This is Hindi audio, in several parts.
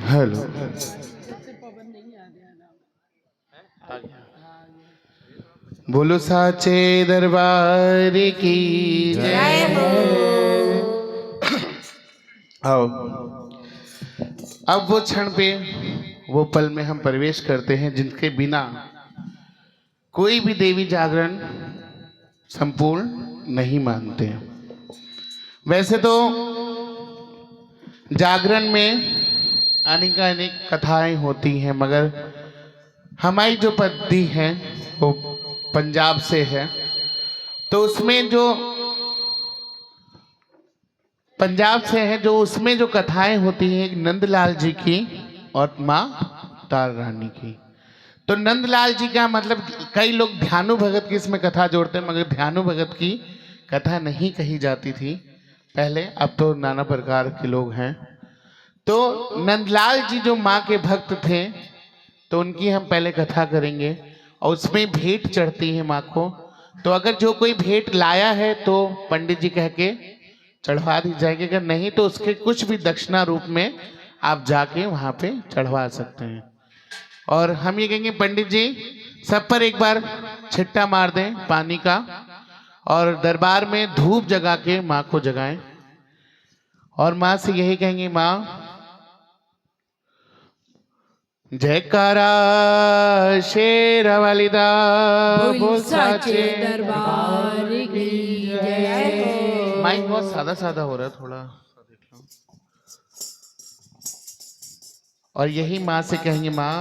हेलो। बोलो साचे दरबार की जय हो। आओ, अब वो क्षण पे, वो पल में हम प्रवेश करते हैं जिनके बिना कोई भी देवी जागरण संपूर्ण नहीं मानते हैं। वैसे तो जागरण में अनेक अनेक कथाएं होती हैं, मगर हमारी जो पद्धति है वो पंजाब से है। तो उसमें जो पंजाब से है, जो उसमें जो कथाएं होती हैं, एक नंदलाल जी की और माँ तार रानी की। तो नंदलाल जी का मतलब, कई लोग ध्यानु भगत की इसमें कथा जोड़ते हैं, मगर ध्यानु भगत की कथा नहीं कही जाती थी पहले। अब तो नाना प्रकार के लोग हैं। तो नंदलाल जी जो माँ के भक्त थे, तो उनकी हम पहले कथा करेंगे। और उसमें भेंट चढ़ती है माँ को। तो अगर जो कोई भेंट लाया है तो पंडित जी कह के चढ़वा दी जाएगी, अगर नहीं तो उसके कुछ भी दक्षिणा रूप में आप जाके वहां पे चढ़वा सकते हैं। और हम ये कहेंगे, पंडित जी सब पर एक बार छिट्टा मार दें पानी का, और दरबार में धूप जगा के माँ को जगाएं। और माँ से यही कहेंगे, माँ जयकारा शेर वाली दा, बोल साचे दरबार की जय हो। माइक बहुत सादा सादा हो रहा है, थोड़ा देख लो। और यही माँ से कहेंगे, माँ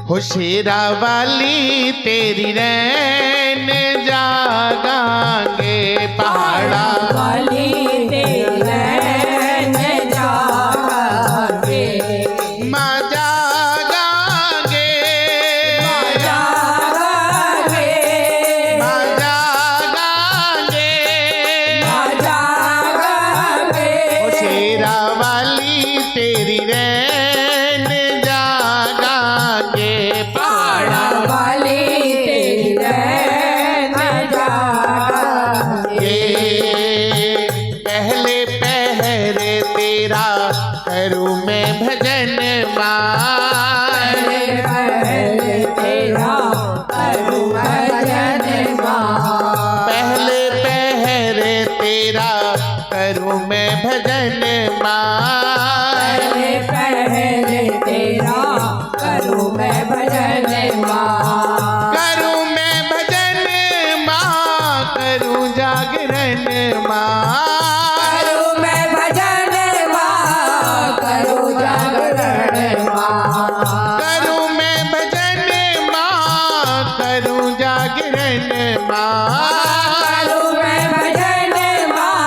हो शेरा वाली तेरी रैन जागांगे, पहाड़ा वाली तेरी रैन जागांगे, माँ जागांगे, माँ जागांगे, माँ जागांगे, माँ जागांगे। हो शेरा वाली तेरी रैन जागांगे, पहाड़ा वाली तेरी रैन जागांगे, पहले पहरे तेरा करूं मैं भजन माँ। पहले तेरा करूं भजन माँ, पहले पहरे तेरा करूं मैं भजन माँ। पहले पहले तेरा करूं मैं भजन माँ, करूं मैं भजन माँ, करूं जागरण माँ। करूं मैं भजन माँ, करूं जागरण माँ, करूं मैं भजन माँ, करूं जागरण माँ। करूं मैं भजन माँ,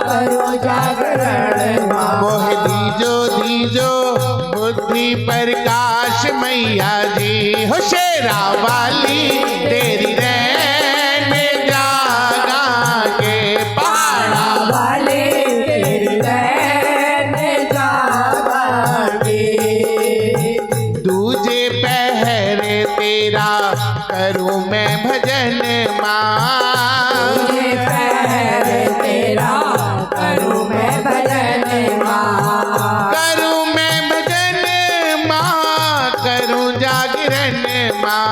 करूं जागरण माँ। मोह दीजो बुद्धि प्रकाश मैया जी, हो शेरा वाली तेरी रैन जागांगे, पहाड़ा वाले तेरी रैन जागांगे, दूजे पहरे तेरा करूं मैं भजन माँ। तुझे पहरे तेरा करूं मैं भजन माँ, करूं मैं भजन माँ, करूं जागरण माँ।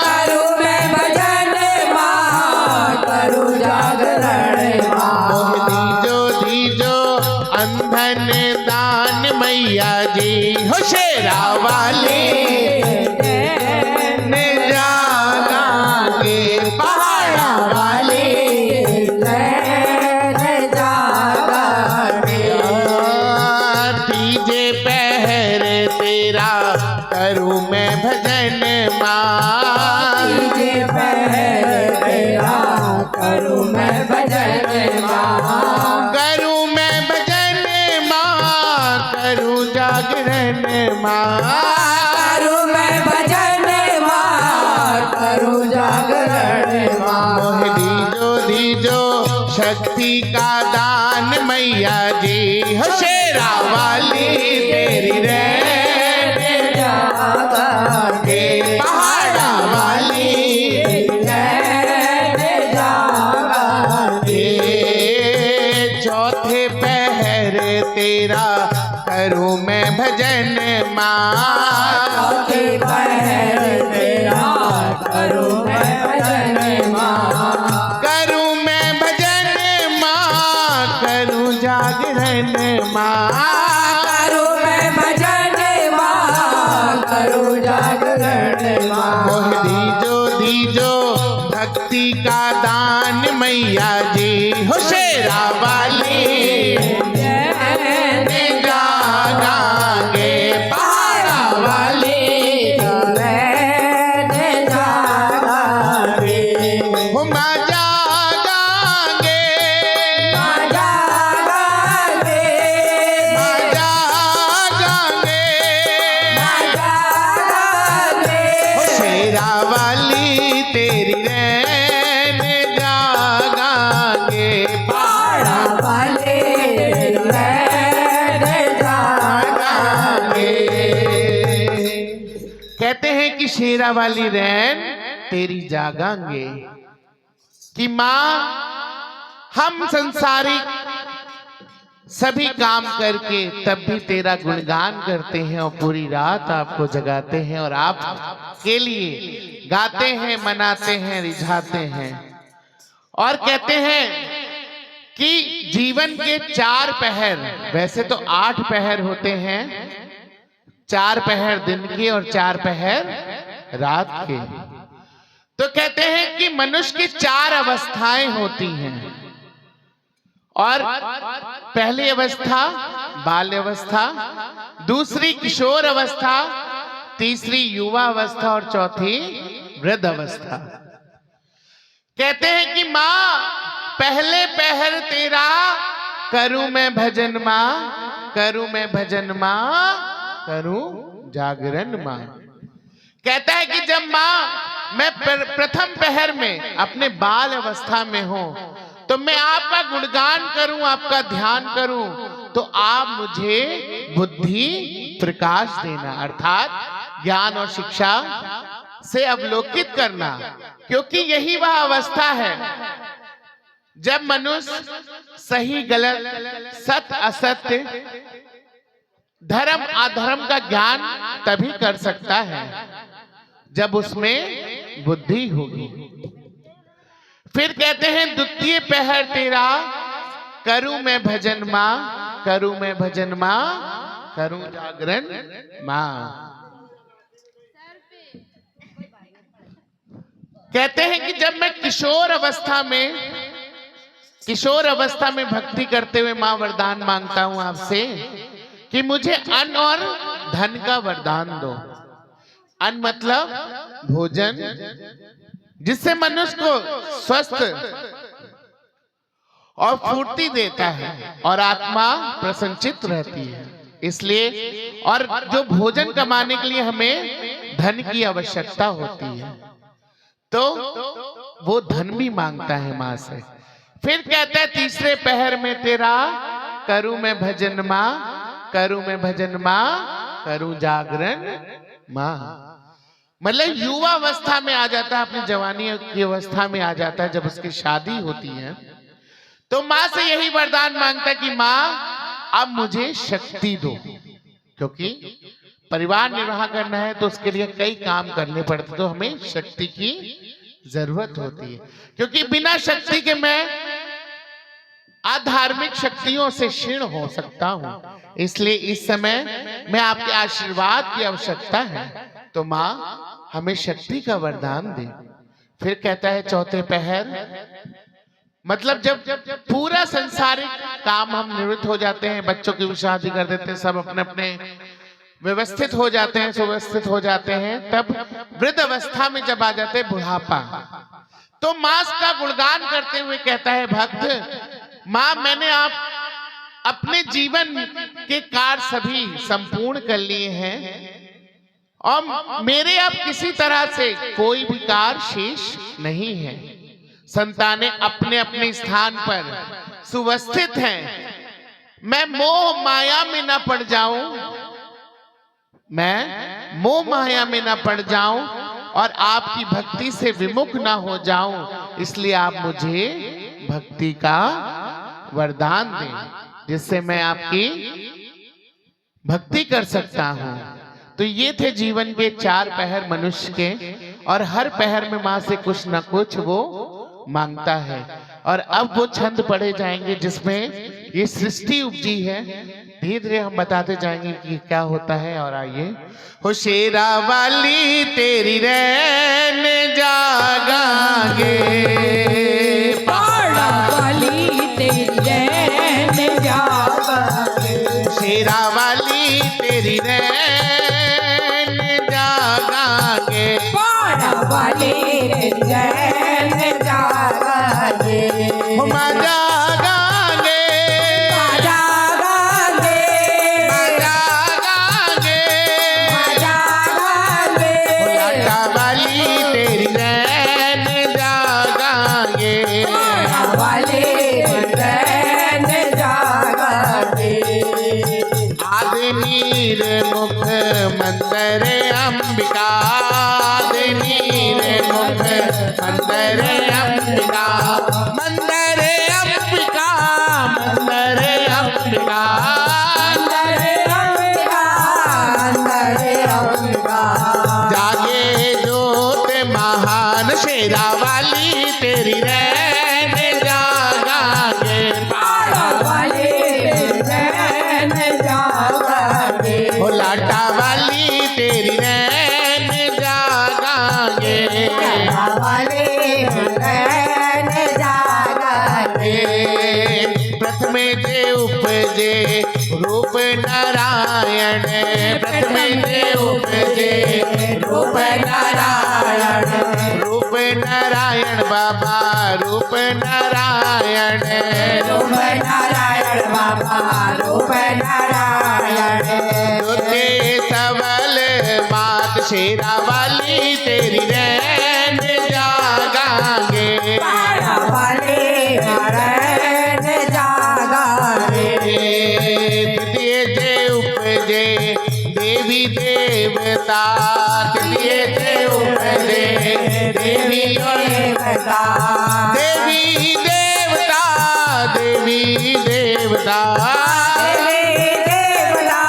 करूं मैं भजन माँ, करूं जागरण माँ। मोह दीजो अंधन दान मैया जी, हो शेरा वाली रैन जागांगे, पहाड़ा वाली रैन जागांगे, तीजे पहरे तेरा करूं मैं भजन माँ। तुझे पहरे तेरा करूं मैं भजन माँ, करूं मैं भजन माँ, करूं जागरण माँ। करूं मैं भजन माँ, करूं जागरण माँ। मोह दीजो शक्ति का दान मैया जी, हो शेरा वाली तेरी रैन जागांगे, पहाड़ा भजन माँ। चौथे पहर तेरा करूँ मैं भजन माँ। करूँ मैं भजन माँ, करूँ जागरण माँ। करूँ मैं भजन माँ, करूँ जागरण माँ। मोह दीजो भक्ति का दान मैया जी हो शेरा वाली। जागांगे पहाड़ा वाली, हो माँ जागांगे, माँ जागांगे, हो शेरा वाली तेरी रैन जागांगे पहाड़ा वाले कहते हैं कि शेरा वाली रैन तेरी जागांगे। कि माँ हम संसारिक सभी काम करके तब भी तेरा गुणगान करते हैं और पूरी रात आपको जगाते हैं और आप के लिए गाते हैं, मनाते हैं, रिझाते हैं। और कहते हैं कि जीवन के 4 पहर, वैसे तो 8 पहर होते हैं, 4 पहर दिन के और 4 पहर रात के। तो कहते हैं कि मनुष्य की 4 अवस्थाएं होती हैं। और पहली अवस्था बाल्य अवस्था, दूसरी किशोर अवस्था, तीसरी युवा अवस्था और चौथी वृद्ध अवस्था। कहते हैं कि माँ पहले पहर तेरा करूं मैं भजन माँ, करूं मैं भजन माँ, करूं जागरण माँ। कहता है कि जब माँ मैं प्रथम पहर में अपने बाल अवस्था में हूं तो मैं आपका गुणगान करूं, आपका ध्यान करूं, तो आप मुझे बुद्धि प्रकाश देना, अर्थात ज्ञान और शिक्षा से अवलोकित करना। क्योंकि यही वह अवस्था है जब मनुष्य सही गलत, सत्य असत्य, धर्म अधर्म का ज्ञान तभी कर सकता है जब उसमें बुद्धि होगी। फिर कहते हैं द्वितीय पहर तेरा करूं मैं भजन माँ, करूं मैं भजन माँ, करूं जागरण माँ। कहते हैं कि जब मैं किशोर अवस्था में भक्ति करते हुए माँ वरदान मांगता हूं आपसे कि मुझे अन्न और धन का वरदान दो। अन्न मतलब भोजन, जिससे मनुष्य को स्वस्थ और फूर्ति देता है और आत्मा प्रसन्नचित्त रहती है। इसलिए और जो भोजन कमाने के लिए हमें धन की आवश्यकता होती है, तो वो धन भी मांगता है माँ से। फिर कहता है तीसरे पहर में तेरा करूं मैं भजन माँ, करूं मैं भजन माँ, करूं जागरण माँ। मतलब युवा अवस्था में आ जाता है, अपनी जवानी की अवस्था में आ जाता है। जब उसकी शादी होती है तो माँ से यही वरदान मांगता है कि माँ अब मुझे शक्ति दो, क्योंकि परिवार निर्वाह करना है तो उसके लिए कई काम करने पड़ते, तो हमें शक्ति की जरूरत होती है। क्योंकि बिना शक्ति के मैं आधार्मिक शक्तियों से क्षीण हो सकता हूं, इसलिए इस समय मैं आपके आशीर्वाद की आवश्यकता है, तो माँ हमें शक्ति का वरदान दे। फिर कहता है चौथे पहर, मतलब जब पूरा संसारिक काम हम निवृत्त हो जाते हैं, बच्चों की शादी कर देते हैं, सब अपने अपने व्यवस्थित हो जाते हैं, सुव्यवस्थित हो जाते हैं, तब वृद्ध अवस्था में जब आ जाते हैं बुढ़ापा, तो माँ का गुणगान करते हुए कहता है भक्त, माँ मैंने आप अपने जीवन के कार्य सभी संपूर्ण कर लिए हैं और मेरे अब किसी तरह से कोई भी कार्य शेष नहीं है। संतानें अपने अपने स्थान पर सुवस्थित हैं। मैं मोह माया में न पड़ जाऊं, मैं मोह माया में न पड़ जाऊं और आपकी भक्ति से विमुख न हो जाऊं, इसलिए आप मुझे भक्ति का वरदान दें, जिससे मैं आपकी भक्ति कर सकता हूँ। तो ये थे जीवन के 4 पहर मनुष्य के, और हर पहर में माँ से कुछ न कुछ वो मांगता है। और अब वो छंद पढ़े जाएंगे जिसमें ये सृष्टि उपजी है। धीरे धीरे हम बताते जाएंगे कि क्या होता है। और आइए। हो शेरा वाली तेरी रैन जागांगे, पाड़ा वाली तेरी रैन जागांगे, शेरा वाली तेरी रैन जागांगे, पाड़ा वाली तेरी रैन जागांगे, हो माँ जागांगे, माँ जागांगे, माँ जागांगे, माँ जागांगे, हो लाटा वाली तेरी रैन जागांगे, पाड़ा वाली रैन जागांगे, आदिनीर मुख मंदर अंबिका, आदिनीर मुख मंदर अंबिका, मंदर अंबिका, मंदर अंबिका, अंदर अंबिका, अंदर अंबिका, जागे जोत महान शेरा वाली तेरी रैन जागांगे, पाड़ा वाली रैन जागांगे, हो लाटा वाली तेरी रैन जागांगे, पाड़ा वाली रैन जागांगे, प्रथमे जे उपजे रूप नारायण, प्रथमे जे उपजे रूप नारायण, रूप नारायण बाबा रूप नारायण, रूप नारायण बाबा रूप नारायण, जोते सबल मात शेरा वाली तेरी रैन जागांगे, पाड़ा वाली रैन जागांगे, द्वितीय जे उपजे देवी देवता, द्वितीय जे उपजे देवी देवता, देवी देवता, देवी देवता, देवी देवता,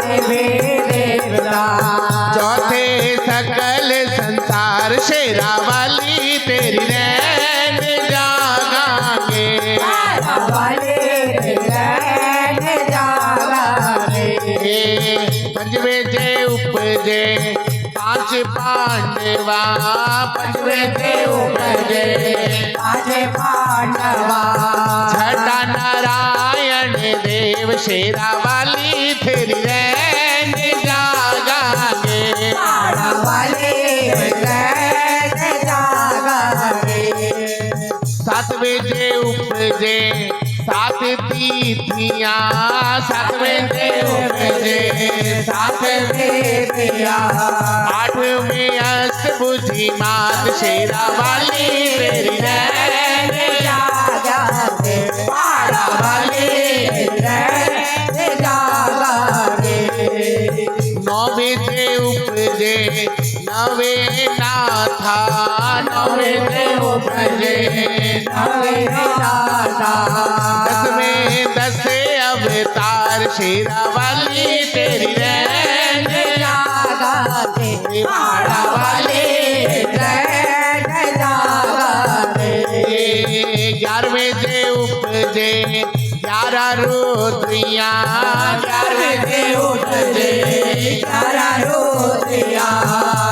देवी देवता, चौथे सकल संसार शेरा वाली तेरी रैन जागांगे, पाड़ा वाली रैन जागांगे, पंजवे जे उपजे 5 पांडवा, पंजवे जे उपजे आज पांडवा, छठा नारायण देव शेरा वाली तेरी रैन जागांगे, पाड़ा वाली रैन जागांगे, 7वें जे उपजे 7 तिथियां, 7वें जे उपजे 7 देविया, 8वें अष्टभुजी मात शेरा वाली तेरी रैन जागांगे, पाड़ा वाली रैन जागांगे, 9वें जे उपजे 9वें नाथा, 9वें जे उपजे नवे नाथा, 10वें 10 अवतार शेरा वाली तेरी रैन जागांगे, पाड़ा वाली रैन जागांगे, 11वें जे उपजे 11 रुद्रियां, 11वें जे उपजे 11 रुद्रियां,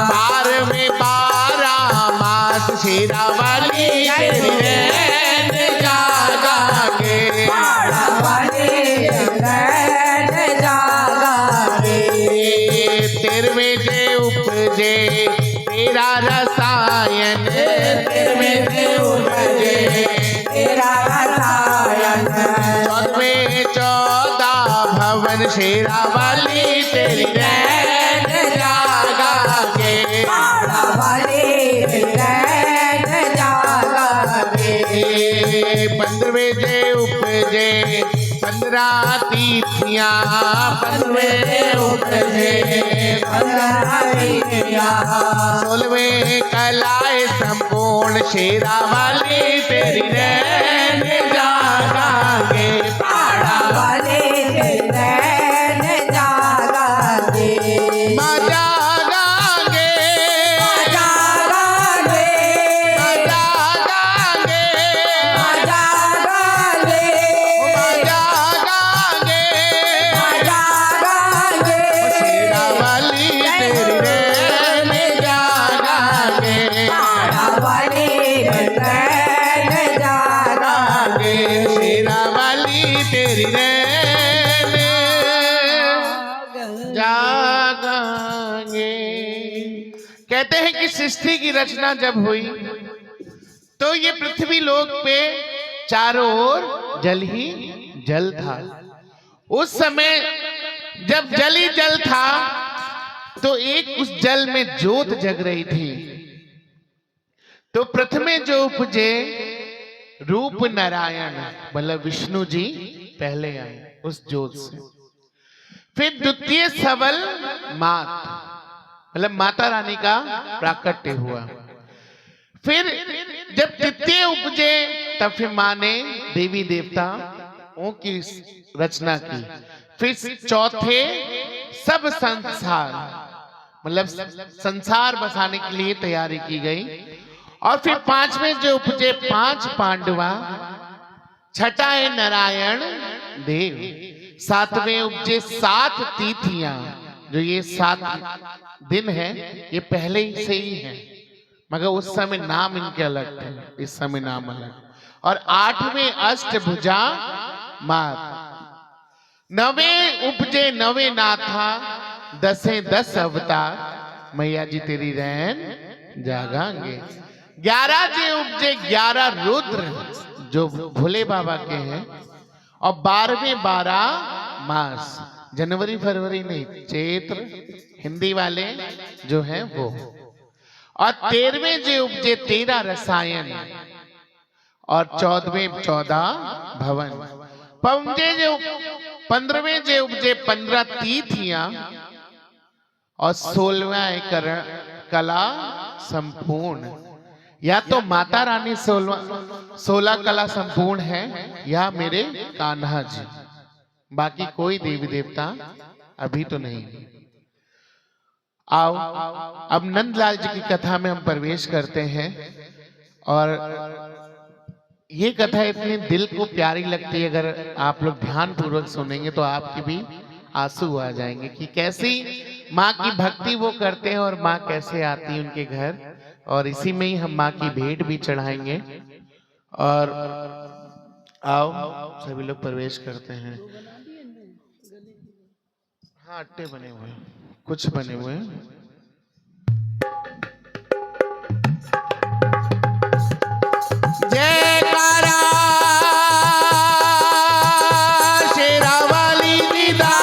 12वें 12 मास शेरा वाली तेरी रैन जागांगे, पाड़ा वाली रैन जागांगे, 13वें जे उपजे 13 रसायन, 13वें जे उपजे तेरा रसायन, 14वें 14 भवन शेरा वाली तेरी रैन जागांगे, पाड़ा वाली रैन जागांगे, 15वें जे उपजे 15 तिथियां, 15वें जे उपजे 15 तिथियां, 16वें कलाए संपूर्ण शेरा वाली तेरी रैन जागांगे, पाड़ा वाली रैन जागांगे, माँ जागांगे, जागांगे, माँ जागांगे, माँ जागांगे, माँ जागांगे, जागांगे, शेरा वाली तेरी रैन जागांगे, तारा वाली रैन जागांगे, शेरा वाली तेरी रैन जागांगे। कहते हैं कि सृष्टि की रचना जब हुई तो ये पृथ्वी लोक पे चारों ओर जल ही जल था। उस समय जब जल ही जल था तो एक उस जल में ज्योत जग रही थी। तो प्रथमे जो उपजे रूप नारायण, मतलब विष्णु जी पहले आए उस ज्योत से। फिर द्वितीय सबल मात, मतलब माता रानी का प्राकट्य हुआ। फिर जब तृतीय उपजे तब फिर माँ ने देवी देवताओं की रचना की। फिर चौथे सब संसार, मतलब संसार बसाने के लिए तैयारी की गई। और फिर पांचवें जो उपजे 5 पांडवा, छठा है नारायण देव, सातवें उपजे 7 तिथियां। जो ये 7 दिन है ये पहले ही से ही है, मगर उस समय नाम इनके अलग थे, इस समय नाम अलग। और 8वें अष्टभुजा मात, 9वें उपजे 9वें नाथा, 10 10 अवतार, मैया जी तेरी रैन जागांगे। 11 जे उपजे 11 रुद्र जो भोले बाबा के हैं। और 12वें 12 मास, जनवरी फरवरी नहीं, चैत्र हिंदी वाले जो हैं वो। और 13वें जे उपजे 13 रसायन। और 14वें 14 भवन। 15वें जे उपजे 15 तिथियां। और 16वां कला संपूर्ण। या तो माता रानी 16 कला संपूर्ण है या मेरे कान्हा जी, बाकी कोई देवी देवता अभी तो नहीं। आओ अब नंदलाल जी की कथा में हम प्रवेश करते हैं। और ये कथा इतनी दिल को प्यारी लगती है, अगर आप लोग ध्यान पूर्वक सुनेंगे तो आपके भी आंसू आ जाएंगे कि कैसी माँ की भक्ति वो करते हैं और माँ कैसे आती है उनके घर। और इसी में ही हम माँ की भेंट भी चढ़ाएंगे। और आओ सभी लोग प्रवेश करते हैं। हाँ अट्टे बने हुए हैं, कुछ बने हुए हैं। जयकारा शेरा वाली की दा,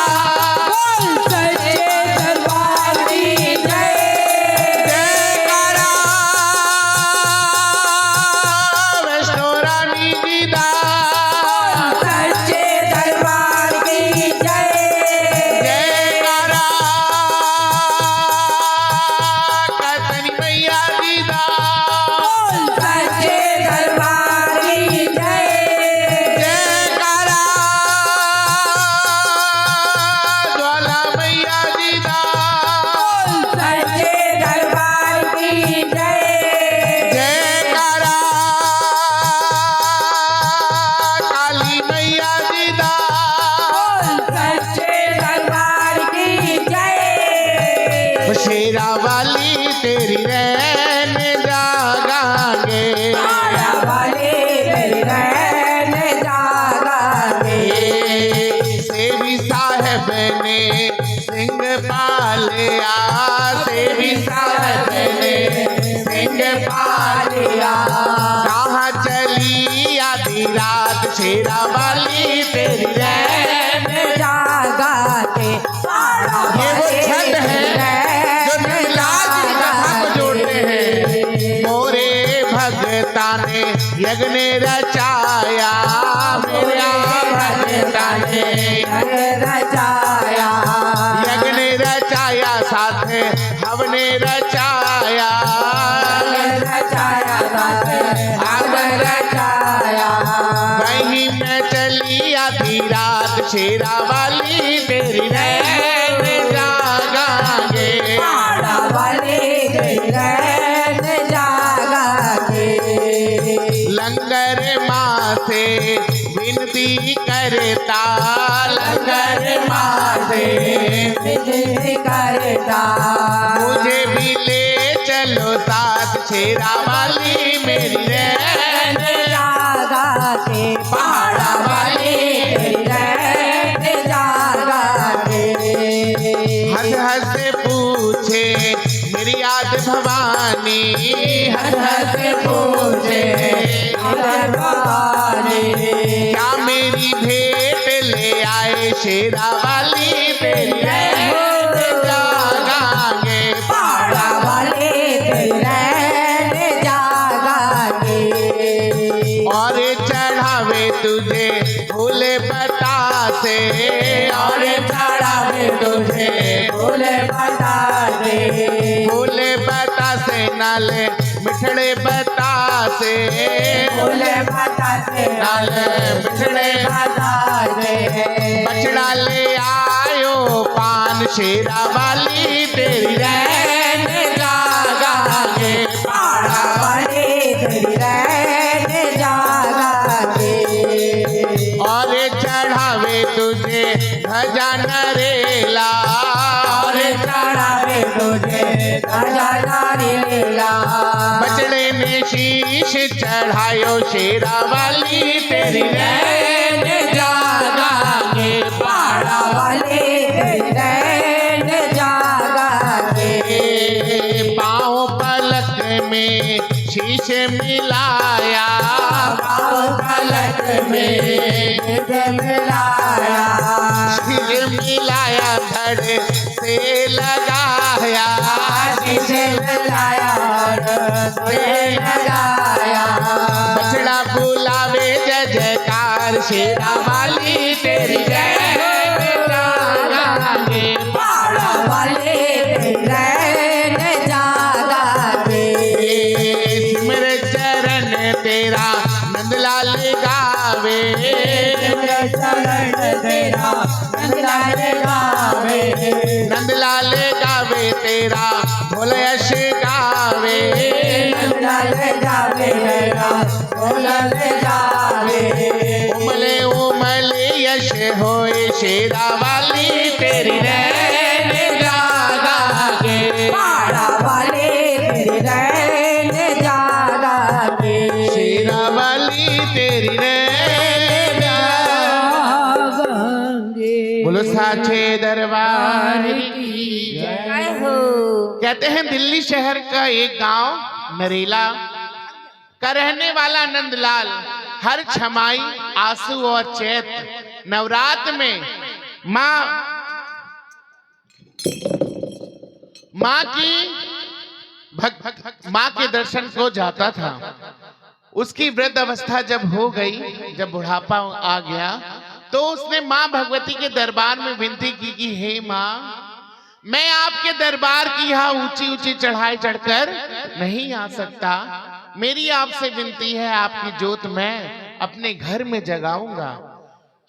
सच्चे दरबार की जय, जयकारा वैष्णो रानी की दा, सच्चे दरबार की जय, जयकारा कातनी मैया की दा, सच्चे दरबार की जय, जयकारा ज्वाला मैया की दा, सच्चे दरबार की जय, जयकारा काली मैया की दा, सच्चे दरबार की जय, शेरा वाली तेरी रैन जागांगे, तारा वाले तेरी रैन जागांगे, सेवी साहब ने सिंह पालिया, सेवी साहब ने सिंह पालिया, कहाँ चली आधी रात शेरा वाली तेरी रैन। जागाते ये वो छंद है जो नंदलाल की कथा को जोड़ते हैं। मोरे भगता ने यज्ञ रचाया, मेरा भगता ने रचाया, यज्ञ रचाया, साथ हवन रचाया, रचाया हवन रचाया, वहीं में चली आधी रात शेरा वाली तेरी रैन जागा विनती करता लंगर मासे, विनती करता मुझे भी ले चलो साथ शेरा वाली मेरी रैन जागा के, पहाड़ा वाली तेरी रैन जागा के। हंस हंस पूछे मेरी याद भवानी, हंस हंस पूछे क्या मेरी भेंट ले आए शेरा वाली तेरी रैन जागांगे, पहाड़ा वाली तेरी रैन जागा के। और चढ़ावे तुझे भूले बतासे, और चढ़ावे तुझे भूले बतासे, भूले बतासे नाले मिठड़े बतासे, भूले बतासे नाले मिठड़े बतासे। बछड़ा ले आयो पान शेरा वाली तेरी रैन जागांगे, पहाड़ा वाली तेरी रैन जागा के। और चढ़ावे तुझे ध्वजा नरेला, और चढ़ावे तुझे ध्वजा नरेला, बछड़े ने शीश चढ़ायो शेरा वाली तेरी रैन जागांगे, पहाड़ा वाली तेरी रैन जागा के। पाँव पलक में शीश मिलाया, पाँव पलक में तुझे मिलाया, शीश मिलाया धड़ से लगाया, तुझे मिलाया तुझे लगाया। बछड़ा बुलावे जय जयकार शेरा वाली तेरी रैन जागांगे, पहाड़ा वाली तेरी रैन जागा के। सिमर चरण तेरा नंदलाल गावे, चरण तेरा नंदलाल गावे, नंदलाल गावे तेरा भोले यश गावे, नंदलाल गावे तेरा भोले गावे। उमले उमले यश होए शेरा वाली तेरी रैन जागांगे, पहाड़ा वाली तेरी रैन जागा के। शेरा वाली तेरी रैन जागांगे। बोलो साचे दरबार की जय। जय हो। कहते हैं दिल्ली शहर का एक गांव नरेला का रहने वाला नंदलाल हर छमाई आंसू और चैत नवरात्र में माँ के दर्शन को जाता था। उसकी वृद्ध अवस्था जब हो गई, जब बुढ़ापा आ गया, तो उसने माँ भगवती के दरबार में विनती की कि हे माँ, मैं आपके दरबार की यहाँ ऊंची ऊंची चढ़ाई चढ़कर नहीं आ सकता। मेरी आपसे विनती है, आपकी ज्योत मैं अपने घर में जगाऊंगा,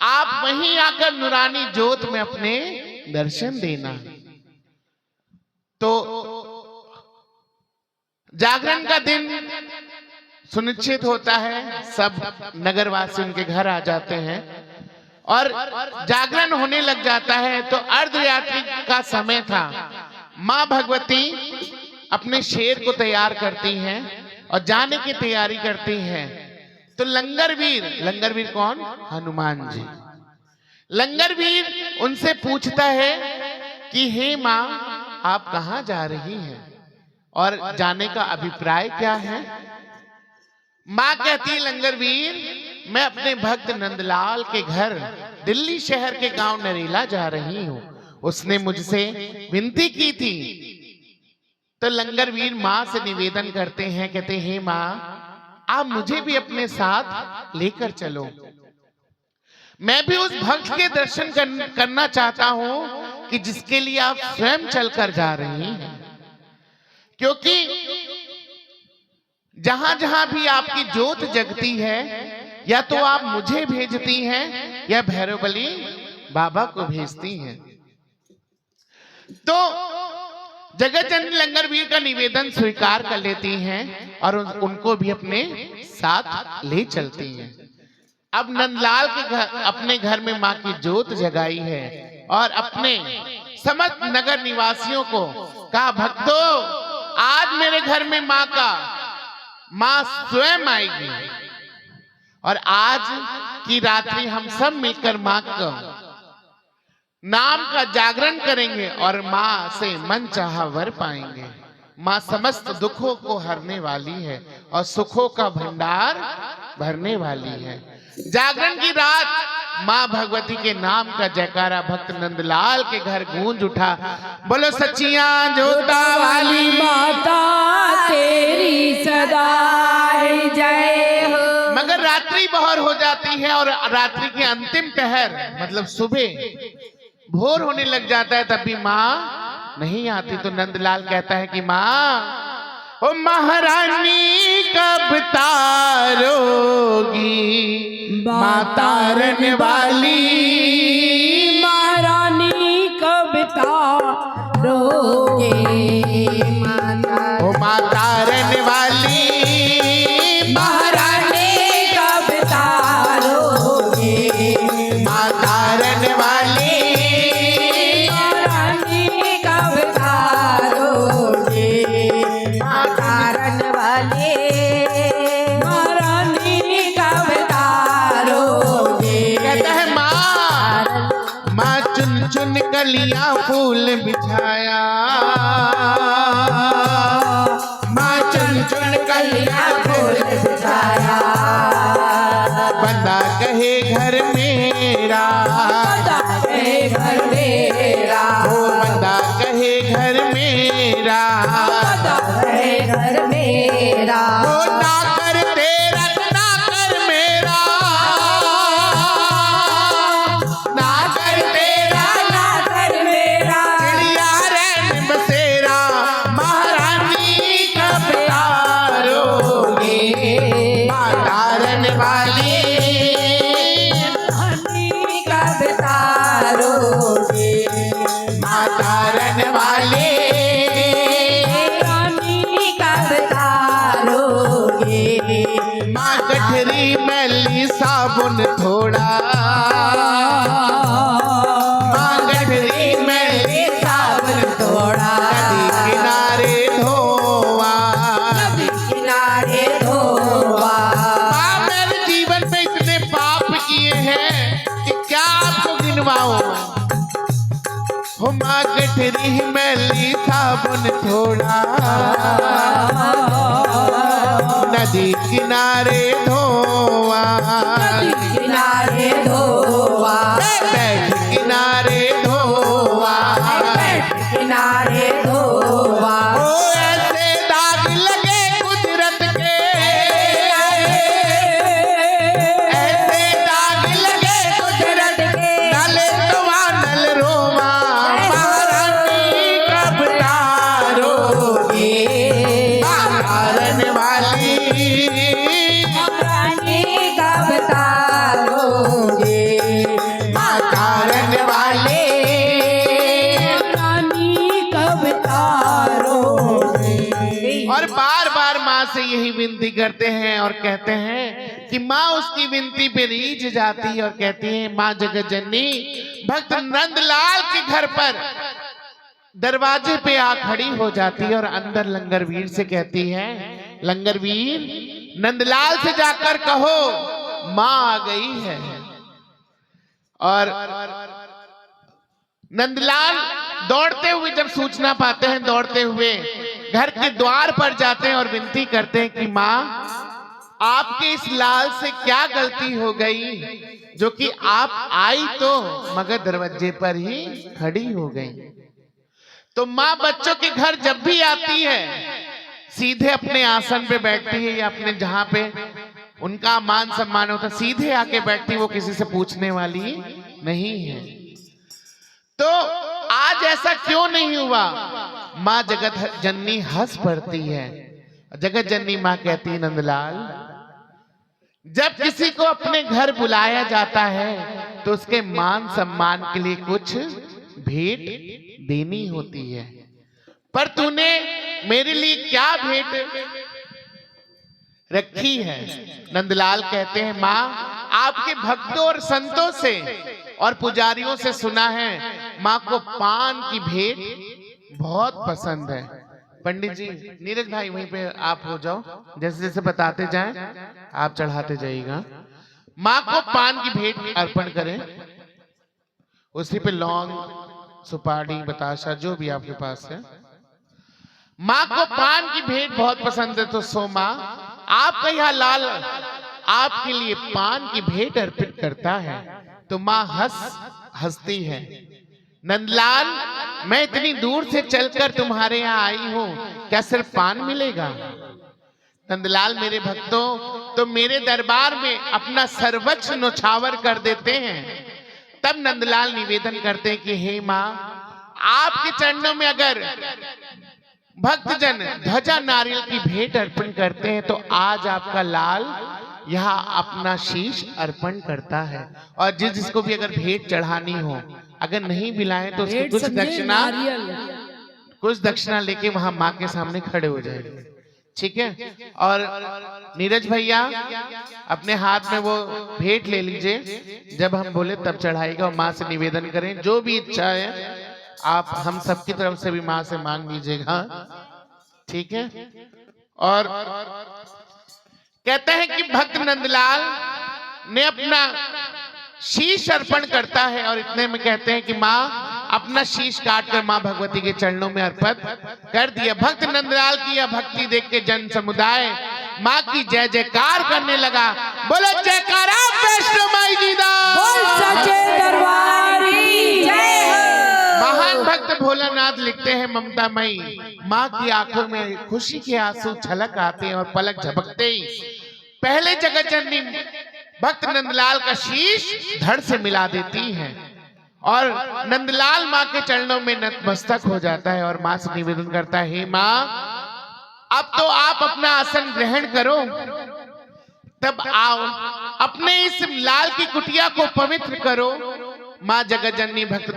आप वहीं आकर नूरानी ज्योत में अपने दर्शन देना। तो जागरण का दिन सुनिश्चित होता है, सब नगरवासी उनके घर आ जाते हैं और जागरण होने लग जाता है। तो अर्धरात्रि का समय था। माँ भगवती अपने शेर को तैयार करती हैं और जाने की तैयारी करती हैं। तो लंगरवीर कौन? हनुमान जी। लंगरवीर उनसे पूछता है कि हे माँ, आप कहाँ जा रही हैं और जाने का अभिप्राय क्या है? माँ कहती, लंगरवीर, मैं अपने भक्त नंदलाल के घर दिल्ली शहर के गांव नरेला जा रही हूँ। उसने मुझसे विनती की थी। तो लंगरवीर माँ से निवेदन करते हैं, कहते हैं, माँ, आप मुझे भी अपने साथ लेकर चलो। मैं भी उस भक्त के दर्शन करना चाहता हूं कि जिसके लिए आप स्वयं चलकर जा रही हैं। क्योंकि जहां जहां भी आपकी ज्योत जगती है, या तो आप मुझे भेजती हैं या भैरवबली बाबा को भेजती हैं। तो जगत जननी लंगरवीर का निवेदन स्वीकार कर लेती हैं और उनको भी अपने साथ ले चलती हैं। अब नंदलाल के घर, अपने घर में माँ की जोत जगाई है और अपने समस्त नगर निवासियों को कहा, भक्तों आज मेरे घर में माँ स्वयं आएगी और आज की रात्रि हम सब मिलकर माँ का नाम का जागरण करेंगे और माँ से मन चाहा वर पाएंगे। माँ समस्त दुखों को हरने वाली है और सुखों का भंडार भरने वाली है। जागरण की रात माँ भगवती के नाम का जयकारा भक्त नंदलाल के घर गूंज उठा। बोलो सच्चिया जोता वाली माता तेरी सदा जय हो। मगर रात्रि बहर हो जाती है और रात्रि के अंतिम पहर मतलब सुबह भोर होने लग जाता है, तब भी माँ नहीं आती। तो नंदलाल कहता है कि माँ ओ महारानी कब तारोगी माँ तारन वाली, महारानी कब तारोगे ओ माँ तारन वाली, महारानी कब तारोगे माँ तारन वाली, महारानी कब तारोगे तारन वाले, महारानी कब तारोगे। कहता है माँ चुन चुन कलियां फूल बिछाया, माँ चुन चुन कलियां फूल बिछाया, बंदा कहे घर मेरा, घर मेरा, ओ बंदा कहे घर मेरा, घर मेरा, ओ ना कर तेरा ना कर मेरा, ना कर तेरा ना कर मेरा, चिड़िया रैन बसेरा, महारानी कब तारोगे माँ तारन वाली, महारानी कब तारोगे माँ तारन वाली, महारानी कब तारोगे। माँ गठरी मैली साबुन थोड़ा, माँ गठरी मैली साबुन थोड़ा, नदी किनारे धोवा, नदी किनारे धोवा, माँ मेरे जीवन में इतने पाप किए हैं कि क्या आपको गिनवाऊं। हो माँ गठरी मैली साबुन थोड़ा, नदी किनारे धोवा, नदी किनारे धोवा, बैठ किनारे धोवा, बैठ किनारे धोवा, ओ ऐसे दाग लगे कुदरत के, ऐसे दाग लगे कुदरत के, नले तवा नल रोमा, महारानी कब तारोगे माँ तारन वाली, महारानी कब तारोगे माँ तारन वाली, महारानी कब तारोगे। और बार बार माँ से यही विनती करते हैं और कहते हैं कि माँ उसकी विनती पे रीझ जाती है और कहती है माँ जगत जननी भक्त नंदलाल के घर पर दरवाजे पे आ खड़ी हो जाती है और अंदर लंगरवीर से कहती है, लंगरवीर नंदलाल से जाकर कहो माँ आ गई है। और नंदलाल दौड़ते हुए जब सूचना पाते हैं, दौड़ते हुए घर के द्वार पर जाते हैं और विनती करते हैं कि माँ आपके इस लाल से क्या गलती हो गई जो कि आप आई तो मगर दरवाजे पर ही खड़ी हो गई। तो माँ बच्चों के घर जब भी आती है सीधे अपने आसन पे बैठती है या अपने जहां पे उनका मान सम्मान होता सीधे आके बैठती, वो किसी से पूछने वाली नहीं है। तो आज ऐसा क्यों नहीं हुआ? माँ जगत जननी हंस पड़ती है। जगत जननी माँ कहती है नंदलाल जब किसी को अपने घर बुलाया जाता है तो उसके मान सम्मान के लिए कुछ भेंट देनी होती है, पर तूने मेरे लिए क्या भेंट रखी है? नंदलाल कहते हैं माँ आपके भक्तों और संतों से और पुजारियों से सुना है माँ को पान की भेंट बहुत पसंद है। पंडित जी, नीरज भाई वहीं पे आप हो जाओ, जैसे जैसे बताते जाएं आप चढ़ाते जाइएगा। माँ को पान की भेंट अर्पण करें, उसी पे लौंग, सुपारी, बताशा जो भी आपके पास है। माँ को पान की भेंट बहुत पसंद है, तो सो माँ आपका यह लाल आपके लिए पान की भेंट अर्पित करता है। तो माँ हंसती है, नंदलाल मैं इतनी दूर से चलकर तुम्हारे यहाँ आई हूँ, क्या सिर्फ पान मिलेगा? नंदलाल मेरे भक्तों तो मेरे दरबार में अपना सर्वस्व न्यौछावर कर देते हैं। तब नंदलाल निवेदन करते हैं कि हे माँ, आपके चरणों में अगर भक्तजन ध्वजा नारियल की भेंट अर्पण करते हैं तो आज आपका लाल यहाँ अपना शीश अर्पण करता है। और जिसको भी अगर भेंट चढ़ानी हो, अगर नहीं मिलाए तो उसको कुछ दक्षिणा लेके वहां माँ के सामने खड़े हो जाएंगे, ठीक है। और नीरज भैया अपने हाथ में वो भेंट ले लीजिए, जब हम बोले तब चढ़ाएगा और माँ से निवेदन करें जो भी इच्छा है आप हम सबकी तरफ से भी माँ से मांग लीजिएगा, ठीक है। और कहते हैं कि भक्त नंदलाल ने अपना शीश अर्पण करता है और इतने में कहते हैं कि माँ अपना शीश काटकर माँ भगवती के चरणों में अर्पित कर दिया। भक्त नंदलाल की यह भक्ति देख के जन समुदाय माँ की जय जयकार करने लगा। बोलो जयकारा वैष्णो माई जी दा, सच्चे दरबार की जय हो। महान भक्त भोलानाथ लिखते हैं ममता मई माँ की आंखों में खुशी के आंसू छलक आते हैं और पलक झपकते ही पहले जगत जननी भक्त नंदलाल का शीश धड़ से मिला देती है और नंदलाल माँ के चरणों में नतमस्तक हो जाता है और माँ से निवेदन करता है, हे माँ अब तो आप अपना आसन ग्रहण करो। तब आओ अपने इस लाल की कुटिया को पवित्र करो। माँ जगत जननी भक्त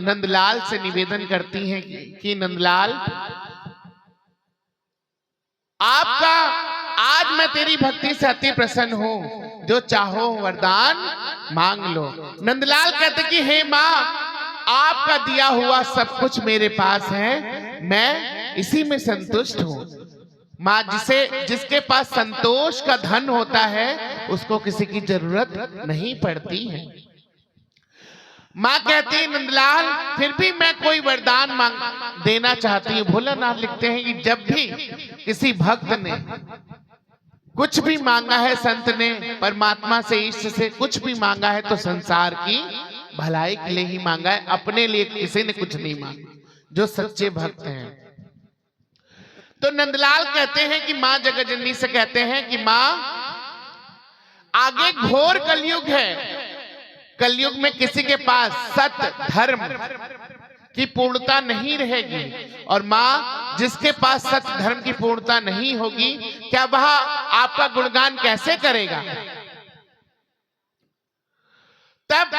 नंदलाल से निवेदन करती हैं कि नंदलाल आपका आज मैं तेरी भक्ति से अति प्रसन्न हूँ, जो चाहो वरदान मांग लो। नंदलाल कहते कि हे माँ आपका दिया हुआ सब कुछ मेरे पास है, मैं इसी में संतुष्ट हूँ। माँ जिसके पास संतोष का धन होता है उसको किसी की जरूरत नहीं पड़ती है। माँ कहती है नंदलाल फिर भी मैं कोई वरदान मांग देना चाहती हूँ। भोलानाथ लिखते हैं कि जब भी किसी भक्त ने कुछ भी मांगा है, संत ने परमात्मा से इष्ट से कुछ भी मांगा है तो संसार की भलाई के लिए ही मांगा है, अपने लिए किसी ने कुछ नहीं मांगा, जो सच्चे भक्त हैं। तो नंदलाल कहते हैं कि माँ जगत जननी से कहते हैं कि माँ आगे घोर कलयुग है, कलयुग में किसी के पास सत्य धर्म की पूर्णता नहीं रहेगी और माँ जिसके पास सत्य धर्म की पूर्णता नहीं होगी क्या वह आपका गुणगान कैसे करेगा? तब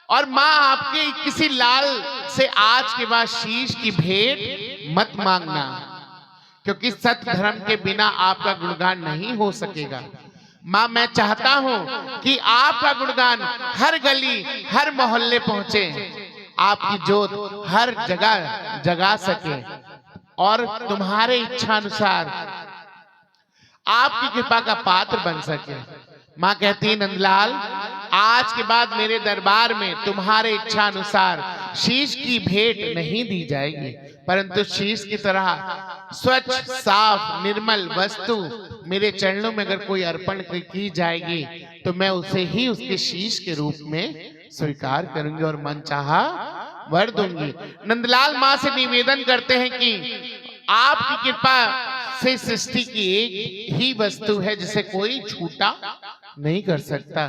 और माँ आपके किसी लाल से आज के बाद शीश की भेंट मत मांगना, क्योंकि सत्य धर्म के बिना आपका गुणगान नहीं हो सकेगा। माँ मैं चाहता हूँ कि आपका गुणगान हर गली हर मोहल्ले पहुंचे, आपकी जोत हर जगह जगा सके और तुम्हारे इच्छा अनुसार आपकी कृपा का पात्र बन सके। माँ कहती है नंदलाल आज के बाद मेरे दरबार में तुम्हारे इच्छा अनुसार शीश की भेंट नहीं दी जाएगी, परंतु शीश की तरह स्वच्छ साफ निर्मल वस्तु मेरे चरणों में अगर कोई अर्पण की जाएगी तो मैं उसे ही उसके शीश के रूप में स्वीकार करूंगी और मनचाहा वर दूंगी। नंदलाल माँ से निवेदन करते हैं कि आपकी कृपा से सृष्टि की एक ही वस्तु है जिसे कोई छूटा नहीं कर सकता।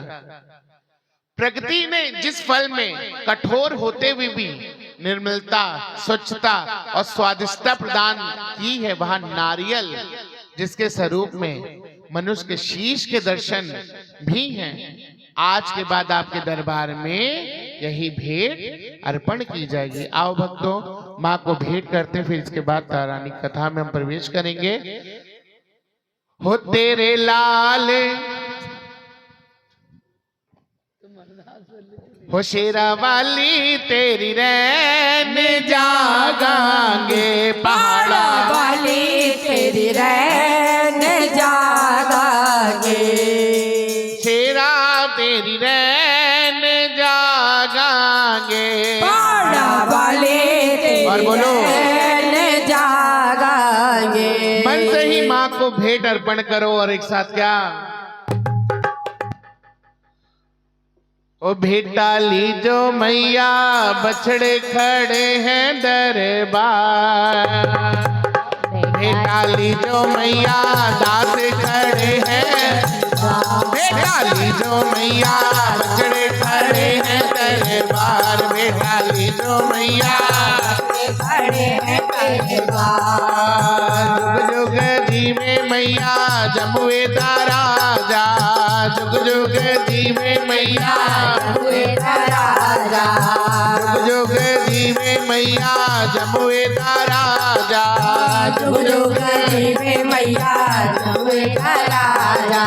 प्रकृति ने जिस फल में कठोर होते हुए भी निर्मलता स्वच्छता और स्वादिष्टता प्रदान की है, वह नारियल जिसके स्वरूप में मनुष्य के शीश के दर्शन भी हैं, आज के बाद आपके दरबार में यही भेंट अर्पण की जाएगी। आओ भक्तों माँ को भेंट करते हैं, फिर इसके बाद तारानी कथा में हम प्रवेश करेंगे। हो तेरे लाल हो शेरा वाली तेरी रैन जागांगे, पहाड़ा वाली तेरी रैन जागांगे, शेरा तेरी रैन जागांगे, पहाड़ा वाली तेरी और बोलो रैन जागांगे। मन से ही माँ को भेंट अर्पण करो और एक साथ क्या, ओ भेटाली जो मैया बछड़े खड़े हैं दरबार, भेटाली जो मैया दास खड़े हैं, भेटाली जो मैया बछड़े खड़े हैं दरबार, भेटाली जो मैया खड़े हैं दरबार, जुग जुग जीवे मैया जमुए दा राजा, जुग जुग जीवे मैया राजा, जुग जुग जीवे मैया जमुए दा राजा, जुग जुग जीवे मैया जमुए दा राजा,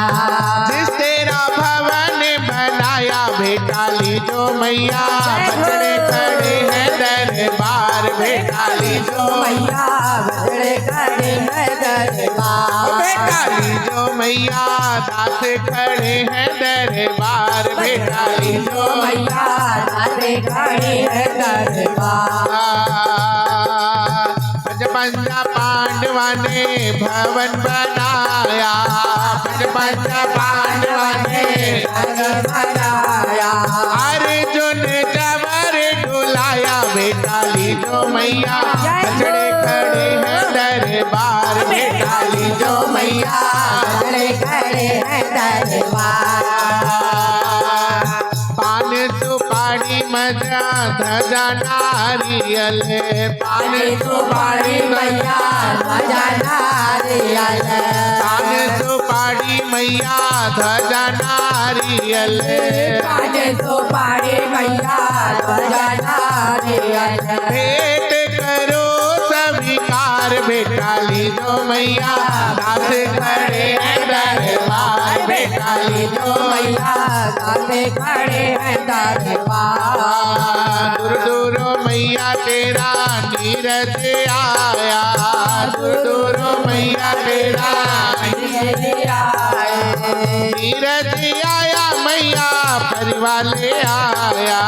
जिस तेरा भवन बनाया भेटाली जो मैया बछड़े खड़े हैं दरबार, भेटाली जो मैया बछड़े खड़े हैं दरबार, भेटाली जो मैया दास खड़े हैं दरबार, भेटाली जो मैया दासे खड़े हैं दरबार, पंजा पांडवा ने भवन बनाया, पंजा पांडवा ने घर बनाया, अर्जुन जबर डुलाया, भेटाली जो मैया बछड़े खड़े हैं दरबार, भेटाली जो मैया बछड़े खड़े हैं दरबार, पान सुपारी मजा धजा नारियल, पान सुपारी मैया ध्वजा नारियल, पान सुपारी मैया धजा नारियल, पान सुपारी मैया ध्वजा नारियल, भेंट करो स्वीकार, भेटाली जो मैया दास खड़े हैं दरबार, भेटाली जो मैया दासे खड़े हैं दरबार, दूर दूर मैया तेरा नीरज आया, दूर दूर मैया तेरा नीरज आया, मैया परिवार ले आया,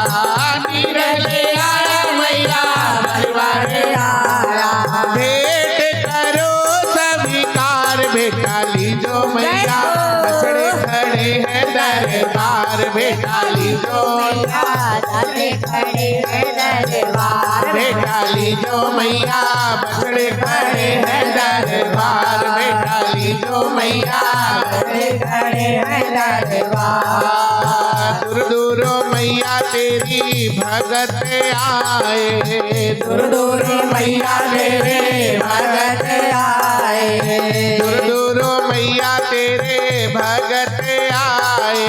नीरज आया मैया परिवार ले आया, भेंट करो स्वीकार, भेटाली जो मैया बछड़े खड़े हैं दरबार, भेटाली जो दासे खड़े हैं दरबार, भेटाली जो मैया बछड़े खड़े हैं दरबार, भेटाली जो मैया खड़े हैं दरबार, दूर दूर मैया तेरी भगत आए, दूर दूर मैया तेरे भगत आए, दूर दूर मैया तेरे भगत आए,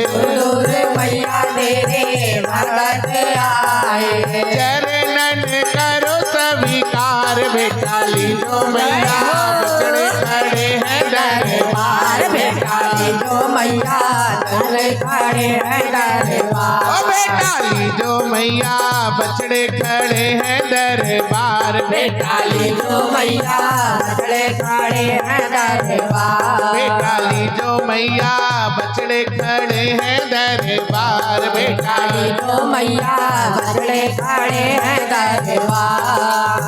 दूर दूर मैया तेरे भगत आए, चरणन करो स्वीकार, भेटाली जो मैया बछड़े खड़े हैं दरबार, भेटाली जो मैया दासे खड़े हैं दरबार, ओ भेटाली जो मैया बछड़े खड़े हैं दरबार, भेटाली जो मैया बछड़े खड़े हैं दरबार, भेटाली जो मैया बछड़े खड़े हैं दरबार, भेटाली जो मैया बछड़े खड़े हैं दरबार,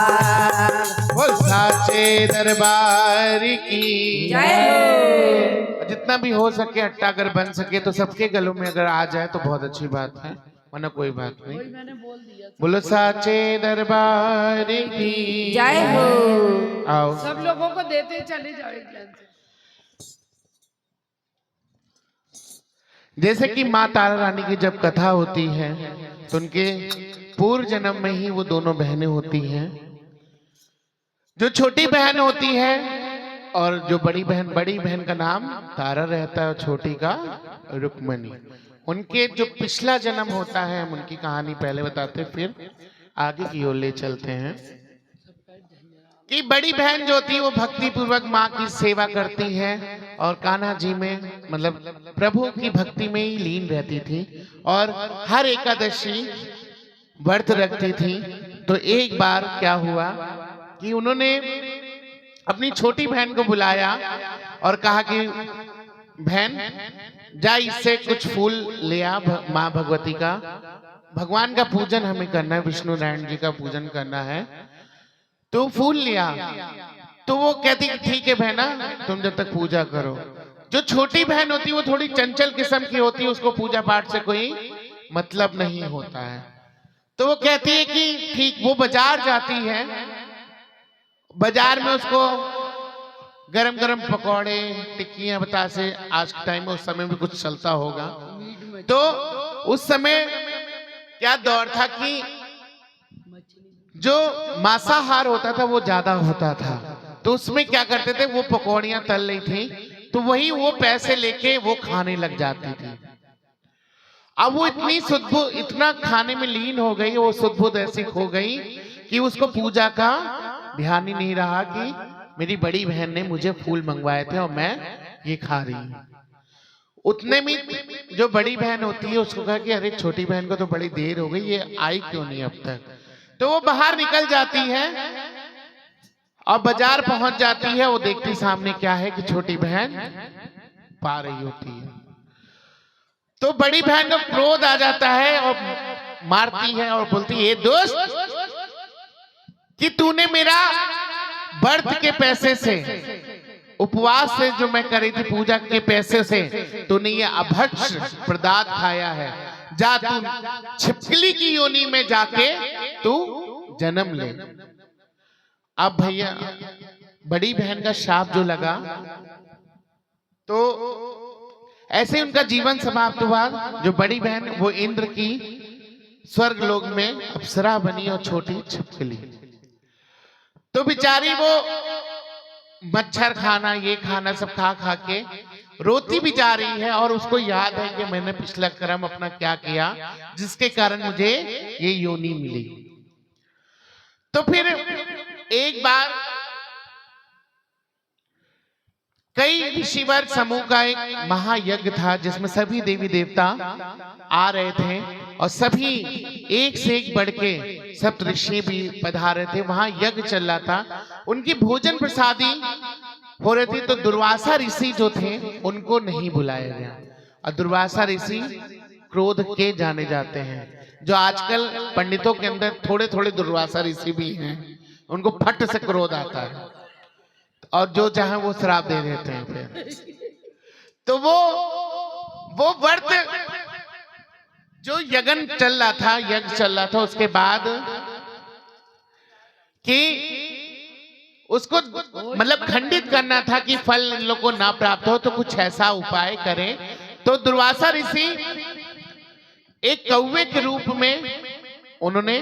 वो साचे दरबार की जय हो। जितना भी हो सके अट्टा अगर बन सके तो सबके गलों में अगर आ जाए तो बहुत अच्छी बात है, वरना कोई बात नहीं। बोलो साचे दरबार की जय हो। आओ सब लोगों को देते चले जाओ एक लाइन से। जैसे कि माँ तारा रानी की जब कथा होती है तो उनके पूर्व जन्म में ही वो दोनों बहनें होती हैं। जो छोटी बहन होती है और जो बड़ी बहन का नाम तारा रहता है और छोटी का रुक्मणी। उनके जो पिछला जन्म होता है हम उनकी कहानी पहले बताते फिर आगे की ओर ले चलते हैं। कि बड़ी बहन जो होती है वो भक्ति पूर्वक माँ की सेवा करती है और कान्हा जी में मतलब प्रभु की भक्ति में ही लीन रहती थी और हर एकादशी व्रत रखती थी। तो एक बार क्या हुआ कि उन्होंने अपनी छोटी बहन को बुलाया और कहा कि बहन जा इससे कुछ फूल ले आ माँ भगवती का, भगवान का पूजन हमें करना है, विष्णु नारायण जी का पूजन करना है, तो फूल लिया। तो वो कहती ठीक है बहना, तुम जब तक पूजा करो। जो छोटी बहन होती है वो थोड़ी चंचल किस्म की होती है, उसको पूजा पाठ से कोई मतलब नहीं होता है। तो वो कहती है कि ठीक। वो बाजार जाती है, बाजार में उसको गरम गरम पकौड़े, टिक्कियां, बतासे, आज के टाइम में उस समय भी कुछ चलता होगा। तो उस समय क्या दौर था कि जो मांसाहार होता था वो ज्यादा होता था, तो उसमें क्या करते थे, वो पकौड़ियां तल रही थी तो वही वो पैसे लेके वो खाने लग जाती थी। अब वो इतनी सुध-बुध, इतना खाने में लीन हो गई, वो सुध-बुध ऐसी खो गई कि उसको पूजा का ध्यान ही नहीं रहा कि मेरी बड़ी बहन ने मुझे फूल मंगवाए थे और मैं ये खा रही हूँ। उतने में जो बड़ी बहन होती है उसको कहा कि अरे छोटी बहन को तो बड़ी देर हो गई, ये आई क्यों नहीं अब तक। तो वो बाहर निकल जाती है और बाजार पहुंच जाती है। वो देखती सामने क्या है कि छोटी बहन पा रही होती है। तो बड़ी बहन को क्रोध आ जाता है और मारती है और बोलती है, दोस्त कि तूने मेरा व्रत के पैसे से, उपवास से जो मैं करी थी पूजा के पैसे से, तूने ये अभक्ष पदार्थ खाया है। जा तू छिपकली की योनि में जाके तू जन्म ले। अब भैया बड़ी बहन का शाप जो लगा तो ऐसे उनका जीवन समाप्त हुआ। जो बड़ी बहन वो इंद्र की स्वर्ग लोक में अप्सरा बनी और छोटी छिपकली। तो बेचारी वो मच्छर खाना, ये खाना सब खा खा के रोती भी जा रही है और उसको याद है कि मैंने पिछला कर्म अपना क्या किया जिसके कारण मुझे ये योनि मिली। तो फिर एक बार कई ऋषिवर समूह का एक महायज्ञ था जिसमें सभी देवी देवता आ रहे थे और सभी एक से एक बढ़ के सब ऋषि भी पधारे थे। वहां यज्ञ चल रहा था, उनकी भोजन प्रसादी हो रही थी। तो दुर्वासा ऋषि जो थे उनको नहीं बुलाया गया। और दुर्वासा ऋषि क्रोध के जाने जाते हैं। जो आजकल पंडितों के अंदर थोड़े थोड़े दुर्वासा ऋषि भी हैं, उनको फट से क्रोध आता है और जो चाहे वो श्राप दे देते हैं। फिर तो वो व्रत जो यज्ञ चल रहा था उसके बाद कि उसको मतलब खंडित करना था कि फल इन लोग को ना प्राप्त हो, तो कुछ ऐसा उपाय करें। तो दुर्वासा ऋषि एक कौवे के रूप में उन्होंने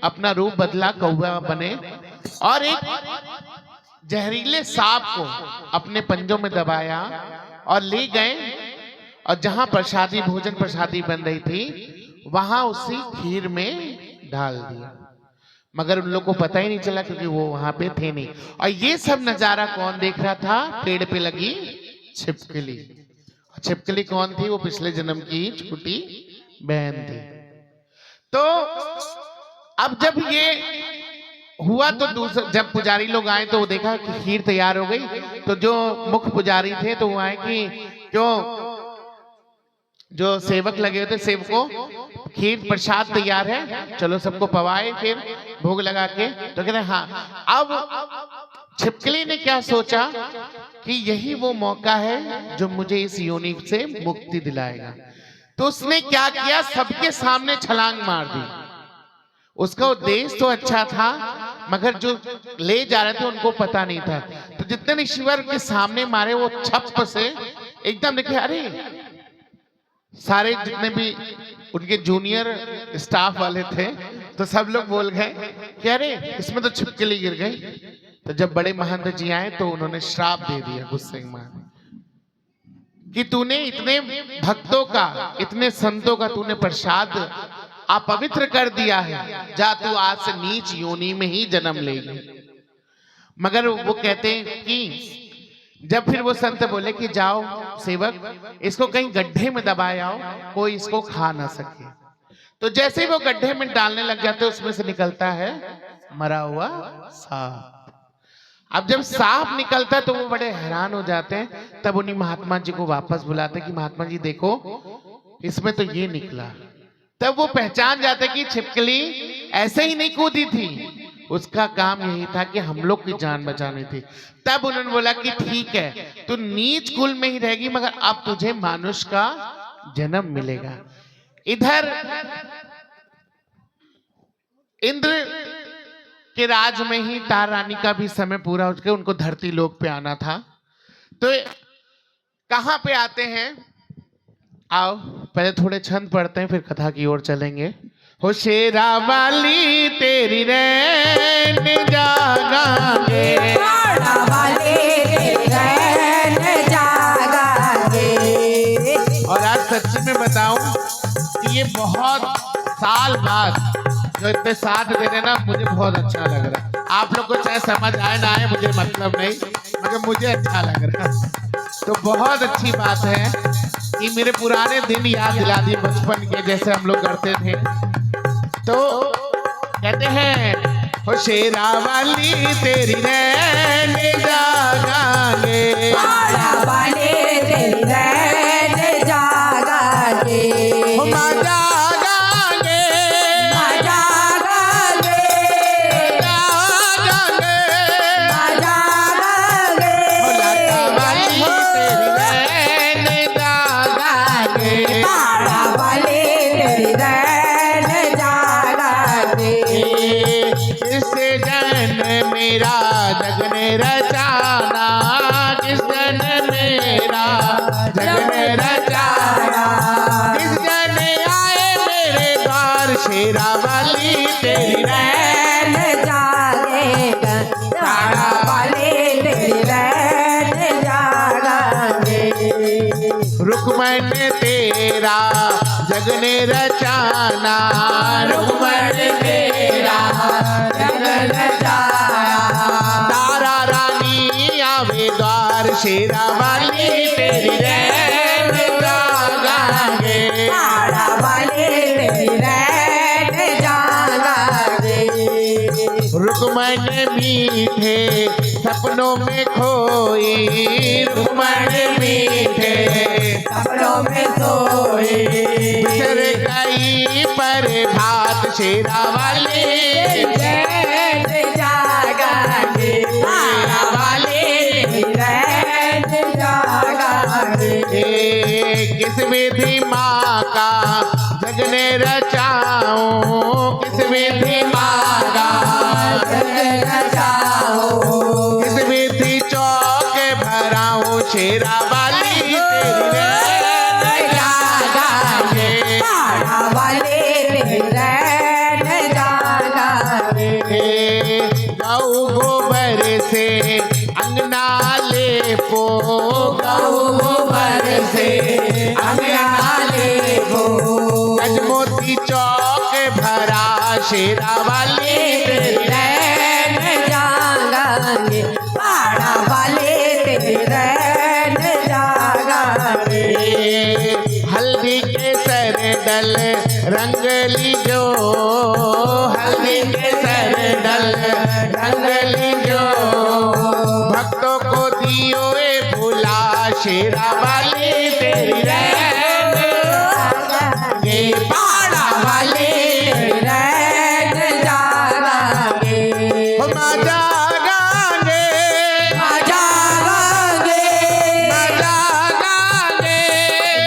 अपना रूप बदला, कौवा बने और एक जहरीले सांप को अपने पंजों में दबाया और ले गए और जहां प्रसादी, भोजन प्रसादी बन रही थी वहां उसी खीर में डाल दिया। मगर उन लोगों को पता ही नहीं चला क्योंकि वो वहां पे थे नहीं। और ये सब नजारा कौन देख रहा था? पेड़ पे लगी छिपकली। छिपकली कौन थी? वो पिछले जन्म की छोटी बहन थी। तो अब जब ये हुआ तो दूसरा जब पुजारी लोग आए तो वो देखा कि खीर तैयार हो गई। तो जो मुख्य पुजारी थे तो वो आए कि जो सेवक लगे हुए थे, सेवकों खीर प्रसाद तैयार है, चलो सबको पवाए फिर भोग लगा के। तो कहते हैं हाँ। अब छिपकली ने क्या सोचा कि यही वो मौका है जो मुझे इस योनि से मुक्ति दिलाएगा। तो उसने क्या किया, सबके सामने छलांग मार दी। उसका उद्देश्य तो अच्छा था मगर जो ले जा रहे थे उनको पता नहीं था। तो जितने ऋषिवर के सामने मारे वो छप से एकदम देखे, अरे सारे जितने भी उनके जूनियर स्टाफ वाले थे तो सब लोग बोल गए कि अरे इसमें तो छिपकली गिर गई। तो जब बड़े महंत जी आए तो उन्होंने श्राप दे दिया गुस्से में कि तूने इतने भक्तों का, इतने संतों का तूने प्रसाद अपवित्र कर दिया है, जा तू आज से नीच योनि में ही जन्म लेगी। मगर वो कहते हैं कि जब फिर वो संत बोले कि जाओ सेवक, इसको कहीं गड्ढे में दबाए आओ, कोई इसको खा ना सके। तो जैसे ही वो गड्ढे में डालने लग जाते, उसमें से निकलता है मरा हुआ सांप। अब जब सांप निकलता है तो वो बड़े हैरान हो जाते हैं। तब उन्हीं महात्मा जी को वापस बुलाते कि महात्मा जी देखो, इसमें तो ये निकला। तब वो पहचान जाते कि छिपकली ऐसे ही नहीं कूदी थी, उसका काम यही था कि हम लोग की जान बचानी थी। तब उन्होंने बोला कि ठीक है, तू नीच कुल में ही रहेगी, मगर अब तुझे मानुष का जन्म मिलेगा। इधर इंद्र के राज में ही तार रानी का भी समय पूरा हो चुका, उनको धरती लोक पे आना था। तो कहां पे आते हैं, आओ पहले थोड़े छंद पढ़ते हैं, फिर कथा की ओर चलेंगे। हो शेरा वाली तेरी रैन जागांगे, शेरा वाली तेरी रैन जागांगे। और आज सच्ची में बताऊं कि ये बहुत साल बाद जो इतने साथ दे रहे ना, मुझे बहुत अच्छा लग रहा है। आप लोग को चाहे समझ आए ना आए, मुझे मतलब नहीं, मगर मुझे अच्छा लग रहा है। तो बहुत अच्छी बात है कि मेरे पुराने दिन याद दिला दिए बचपन के, जैसे हम लोग करते थे। तो कहते हैं हो शेरा वाली तेरी रैन जागांगे, शेरा वाली तेरी रैन जागांगे। हो माँ जागांगे, माँ जागांगे, जागांगे, माँ जागांगे। हो लाटा वाली तेरी रैन जागांगे, शेरा वाली तेरी रैन जागांगे। किस जन मेरा जग ने रचाना, किस जन मेरा जग ने रचाना, किस जन आए मेरे द्वार, शेरा वाली तेरी रैन जागेगा, शेरा वाली तेरी रैन जागांगे। रुकमन तेरा जग ने रचाना, रुकमन तेरा जग रचाया। तारा रानी आवे द्वार, शेरा वाली तेरी रैन जागांगे, शेरा वाली तेरी रैन जागांगे। रुकमन मीठे सपनों में खोई, रुकमन मीठे सपनों में सोई। बिसर गई पर भात, शेरा वाली रैन जागांगे, शेरा वाली तेरी रैन जागांगे। किस विधि माँ का जग ने रचाऊं, किस विधि माँ का जग रचाओ। किस विधि चौक भराऊं, शेरा वाली तेरी रैन जागांगे, शेरा वाली तेरी रैन जागांगे। गौ गोबर से अंगना लेपो, गौ गोबर से अंगना लेपो। गजमोती चौक भरा, शेरा वाली तेरी रैन जागांगे, शेरा वाली तेरी रैन जागांगे। हल्दी के सर डल रंग लीजो, हल्दी के सर डल रंग लीजो, भक्तों को दियो ए भुला, शेरा वाली तेरी रैन जागांगे, शेरा वाली तेरी रैन जागांगे। हो माँ जागांगे, माँ जागांगे, माँ जागांगे,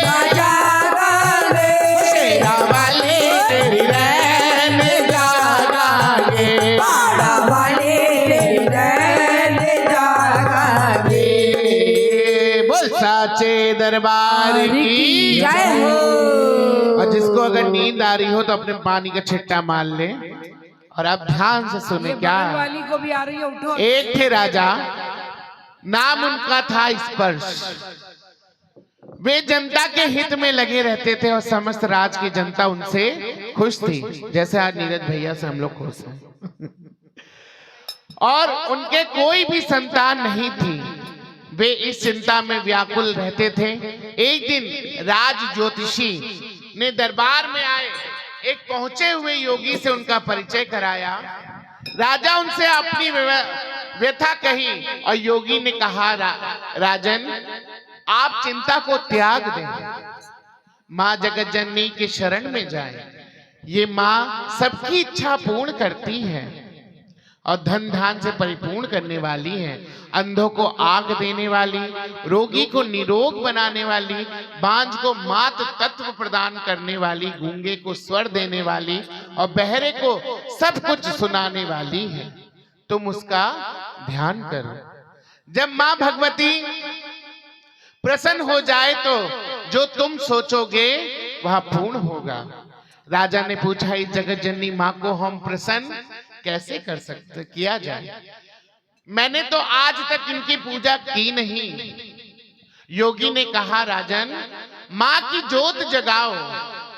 माँ जागांगे। शेरा वाली तेरी रैन जागांगे, शेरा वाली तेरी रैन जागांगे। बोल साचे दरबार की जय हो। और जिसको अगर नींद आ रही हो तो अपने पानी का छिट्टा मार ले, और आप ध्यान से सुने। ये क्या बगल वाली को भी आ रही है, उठो। एक थे राजा, नाम उनका था स्पर्श। वे जनता के हित में लगे रहते थे और समस्त राज की जनता उनसे खुश थी, जैसे आज नीरज भैया से हम लोग खुश हैं। और उनके कोई भी संतान नहीं थी। वे इस चिंता में व्याकुल रहते थे। एक दिन राज ज्योतिषी ने दरबार में आए एक पहुंचे हुए योगी से उनका परिचय कराया। राजा उनसे अपनी व्यथा कही और योगी ने कहा, राजन आप चिंता को त्याग दें, माँ जगत जननी के शरण में जाएं। ये माँ सबकी इच्छा पूर्ण करती है और धन धान से परिपूर्ण करने वाली है। अंधों को आंख देने वाली, रोगी को निरोग बनाने वाली, बांझ को मात तत्व प्रदान करने वाली, गूंगे को स्वर देने वाली और बहरे को सब कुछ सुनाने वाली है। तुम उसका ध्यान करो। जब माँ भगवती प्रसन्न हो जाए तो जो तुम सोचोगे वह पूर्ण होगा। राजा ने पूछा, इस जगत जननी माँ को हम प्रसन्न कैसे कर सकते किया जाए? मैंने तो आज तक इनकी पूजा की नहीं। योगी ने कहा, राजन माँ की जोत जगाओ,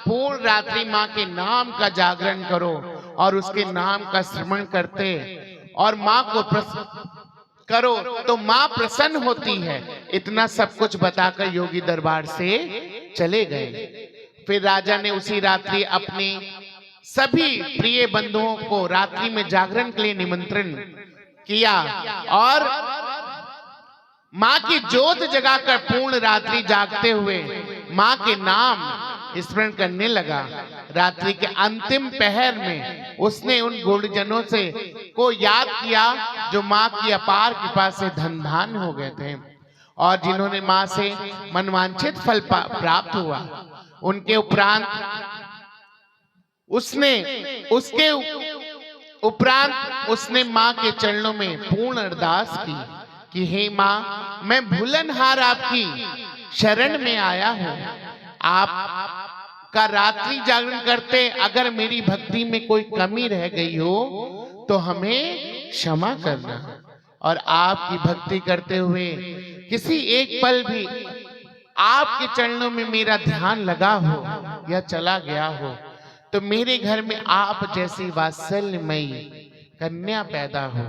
पूर्ण रात्रि माँ के नाम का जागरण करो और उसके नाम का श्रवण करते और माँ को करो तो माँ प्रसन्न होती है। इतना सब कुछ बताकर योगी दरबार से चले गए। फिर राजा ने उसी रात्रि अपने सभी प्रिय बंधुओं को रात्रि में जागरण के लिए निमंत्रण किया और माँ की जोत जगाकर पूर्ण रात्रि जागते हुए माँ के नाम स्मरण करने लगा। रात्रि के अंतिम पहर में उसने उन गुणजनों से को याद किया जो माँ की अपार कृपा से धन धान हो गए थे और जिन्होंने माँ से मनवांछित फल प्राप्त हुआ। उनके उपरांत उसने माँ के चरणों में पूर्ण अरदास की कि हे माँ, मैं भूलनहार आपकी शरण में आया हूँ। आप का रात्रि जागरण करते अगर मेरी भक्ति में कोई कमी रह गई हो तो हमें क्षमा करना और आपकी भक्ति करते हुए किसी एक पल भी आपके चरणों में मेरा ध्यान लगा हो या चला गया हो तो मेरे घर में आप जैसी वात्सल्यमयी कन्या पैदा हो।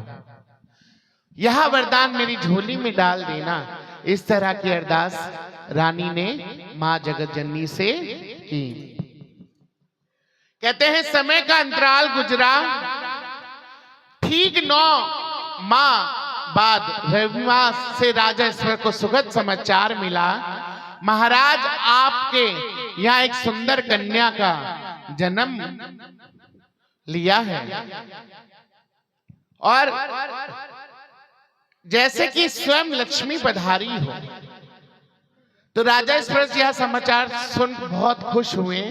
यह वरदान मेरी झोली में डाल देना। इस तरह की अरदास रानी ने माँ जगत जननी से की। कहते हैं समय का अंतराल गुजरा। ठीक 9 माह बाद रविवार से राजा ईश्वर को सुखद समाचार मिला। महाराज आपके यहाँ एक सुंदर कन्या का जन्म लिया है और जैसे कि स्वयं लक्ष्मी पधारी हो। तो राजा ईश्वर यह समाचार सुन बहुत खुश हुए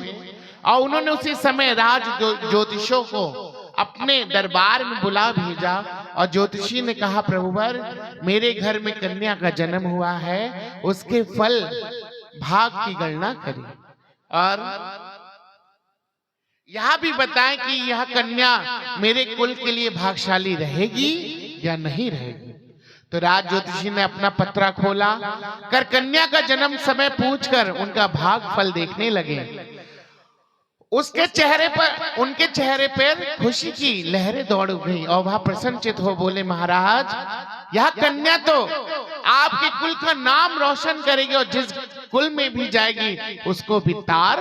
और उन्होंने उसी समय राज ज्योतिषों को अपने दरबार में बुला भेजा और ज्योतिषी ने कहा, प्रभुवर मेरे घर में कन्या का जन्म हुआ है, उसके फल भाग की गणना करें और यह भी बताएं कि यह कन्या मेरे कुल के लिए भाग्यशाली रहेगी या नहीं रहेगी। तो राज ज्योतिषी ने अपना पत्रा खोला कर कन्या का जन्म समय पूछकर उनका भाग फल देखने लगे। उनके चेहरे पर खुशी की लहरें दौड़ गई और वह प्रसन्नचित हो बोले, महाराज यह कन्या तो आपके कुल का नाम रोशन करेगी और जिस कुल में भी जाएगी उसको भी तार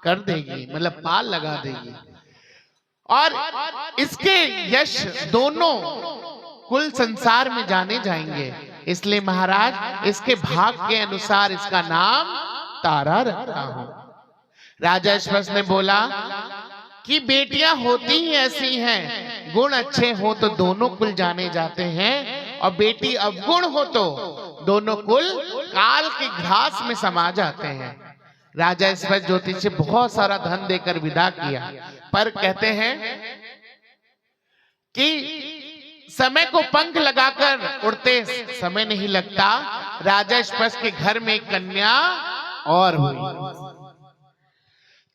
कर देगी, मतलब पाल लगा देगी और इसके यश दोनों कुल संसार में जाने जाएंगे। इसलिए महाराज इसके भाग के अनुसार इसका नाम तारा रखा हूं। राजा ईश्वर ने बोला कि बेटियां होती ही ऐसी हैं, गुण अच्छे हो तो दोनों कुल जाने जाते हैं और बेटी अवगुण हो तो दोनों कुल काल के घास में समा जाते हैं। राजा ईश्वर ज्योतिष से बहुत सारा धन देकर विदा किया, पर कहते हैं कि समय को पंख लगाकर उड़ते समय नहीं लगता। राजा ईश्वर के घर में एक कन्या और हुई।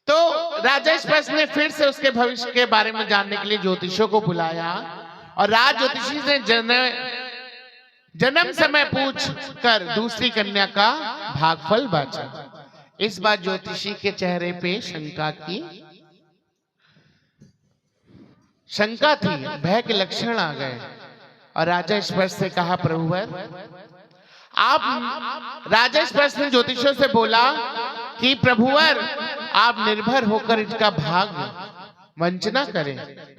तो राजा ईश्वर ने फिर से उसके भविष्य के बारे में जानने के लिए ज्योतिषों को बुलाया और राज ज्योतिषी से जन्म समय पूछ कर दूसरी कन्या का भागफल बांचा। इस बार ज्योतिषी के चेहरे पे शंका थी, भय के लक्षण आ गए और राजा ईश्वर से कहा, प्रभुवर आप राजा इस प्रश्न ज्योतिषों से बोला कि प्रभुवर आप निर्भर होकर इसका भाग वंचना करें।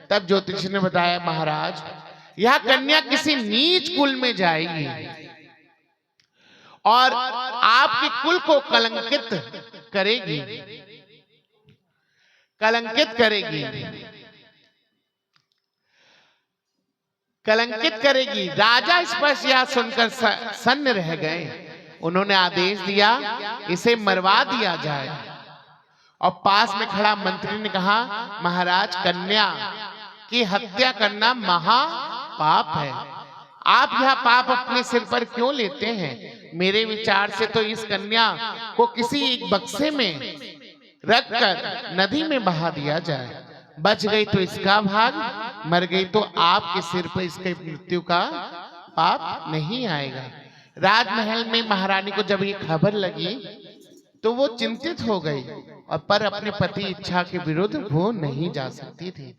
तब ज्योतिष ने बताया महाराज यह कन्या किसी नीच कुल में जाएगी और आपके कुल को कलंकित करेगी, कलंकित करेगी, कलंकित करेगी। राजा इस पर यह सुनकर सन्न रह गए। उन्होंने आदेश दिया इसे मरवा दिया जाए। और पास में खड़ा मंत्री ने कहा महाराज कन्या की हत्या करना महापाप है, आप यह पाप अपने सिर पर क्यों लेते हैं? मेरे विचार से तो इस कन्या को किसी एक बक्से में रखकर नदी में बहा दिया जाए। बच गई तो इसका भाग, मर गई तो आपके सिर पर इसके मृत्यु का पाप नहीं आएगा। राजमहल में महारानी को जब ये खबर लगी तो वो चिंतित हो गई और पर अपने पति इच्छा के विरुद्ध वो नहीं जा सकती थी।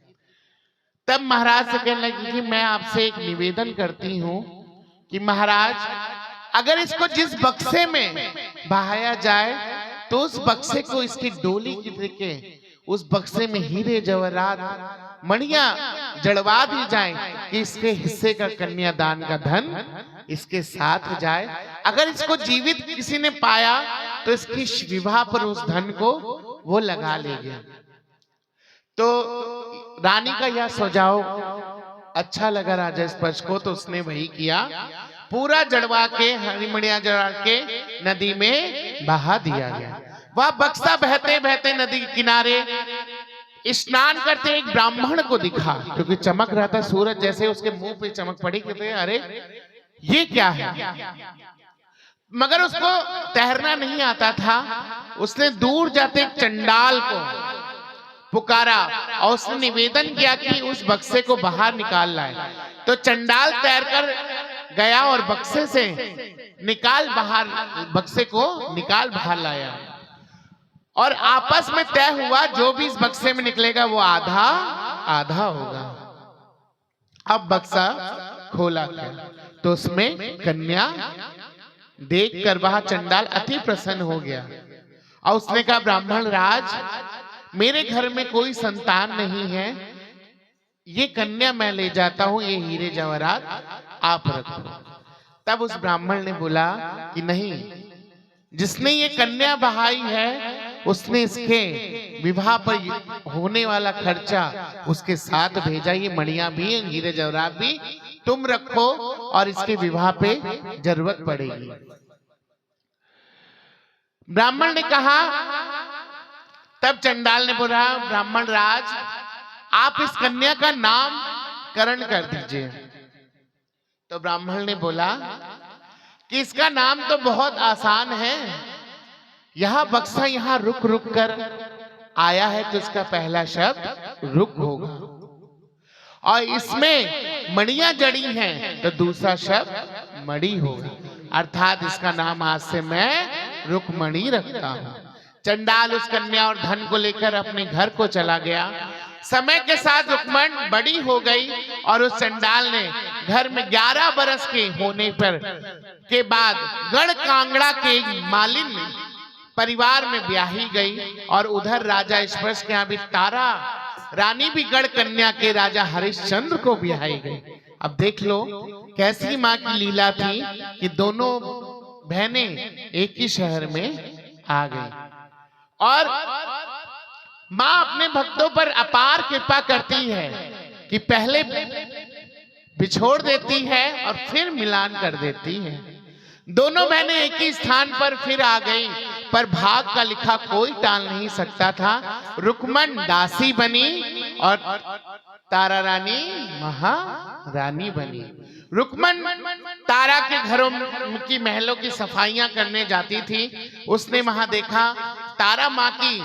तब महाराज से कहने लगी कि मैं आपसे एक निवेदन करती हूँ कि महाराज अगर इसको जिस बक्से में बहाया जाए तो उस बक्से को इसकी डोली की तरीके उस बक्से में हीरे जवाहरात मणियां जड़वा दी जाए कि इसके हिस्से का कन्यादान का धन इसके साथ जाए। अगर इसको जीवित किसी ने पाया तो इसकी विवाह पर उस धन को वो लगा लेगा। तो रानी का यह सुझाव अच्छा लगा राजा स्पर्श को, तो उसने वही किया, पूरा जड़वा के हरिमणिया जड़ा के नदी में बहा दिया गया। वह बक्सा बहते बहते नदी के किनारे स्नान करते एक ब्राह्मण को दिखा, क्योंकि चमक रहा था सूरज, जैसे उसके मुंह पे चमक पड़ी कहते अरे ये क्या है, मगर उसको तैरना नहीं आता था। उसने दूर जाते चंडाल को पुकारा और उसने निवेदन किया कि उस बक्से को बाहर निकाल लाए। तो चंडाल तैरकर गया और बक्से से बक्से को निकाल बाहर लाया और आपस में तय हुआ जो भी इस बक्से में निकलेगा वो आधा आधा होगा। अब बक्सा खोला गया तो उसमें कन्या देखकर वह चंडाल अति प्रसन्न हो गया और उसने कहा ब्राह्मण राज मेरे घर में कोई संतान नहीं है, ये कन्या मैं ले जाता हूं, ये हीरे जवाहरात आप रखो। तब उस ब्राह्मण ने बोला कि नहीं, जिसने ये कन्या बहाई है उसने इसके विवाह पर होने वाला खर्चा उसके साथ भेजा, ये मणियां भी हीरे जवाहरात भी तुम रखो और इसके विवाह पे जरूरत पड़ेगी। ब्राह्मण ने कहा, तब चंडाल ने बोला ब्राह्मण राज आप इस कन्या का नामकरण कर दीजिए। तो ब्राह्मण ने बोला कि इसका नाम तो बहुत आसान है, यह बक्सा यहाँ रुक रुक कर आया है तो इसका पहला शब्द रुक होगा, और इसमें मणियां जड़ी हैं तो दूसरा शब्द मणि होगा, अर्थात इसका नाम आज से मैं रुकमणि रखता हूं। चंडाल उस कन्या और धन को लेकर अपने घर को चला गया। समय के साथ रुक्मण बड़ी हो गई और उस चंडाल ने घर में 11 बरस के होने पर के बाद गढ़ कांगड़ा के मालिन परिवार में ब्याही गई और उधर राजा स्पर्श के यहाँ भी तारा रानी भी गढ़ कन्या के राजा हरिश्चंद्र को ब्याही गई। अब देख लो कैसी माँ की लीला थी कि दोनों बहनें एक ही शहर में आ गई और माँ अपने भक्तों पर अपार कृपा करती है कि पहले बिछोड़ देती है और फिर मिलान कर देती है। दोनों बहनें एक ही स्थान पर फिर आ गई, पर भाग का लिखा कोई टाल नहीं सकता था। रुक्मण दासी बनी और तारा रानी महारानी बनी। रुक्मण तारा के घरों की महलों की सफाइयां करने जाती थी। उसने वहां देखा तारा माँ की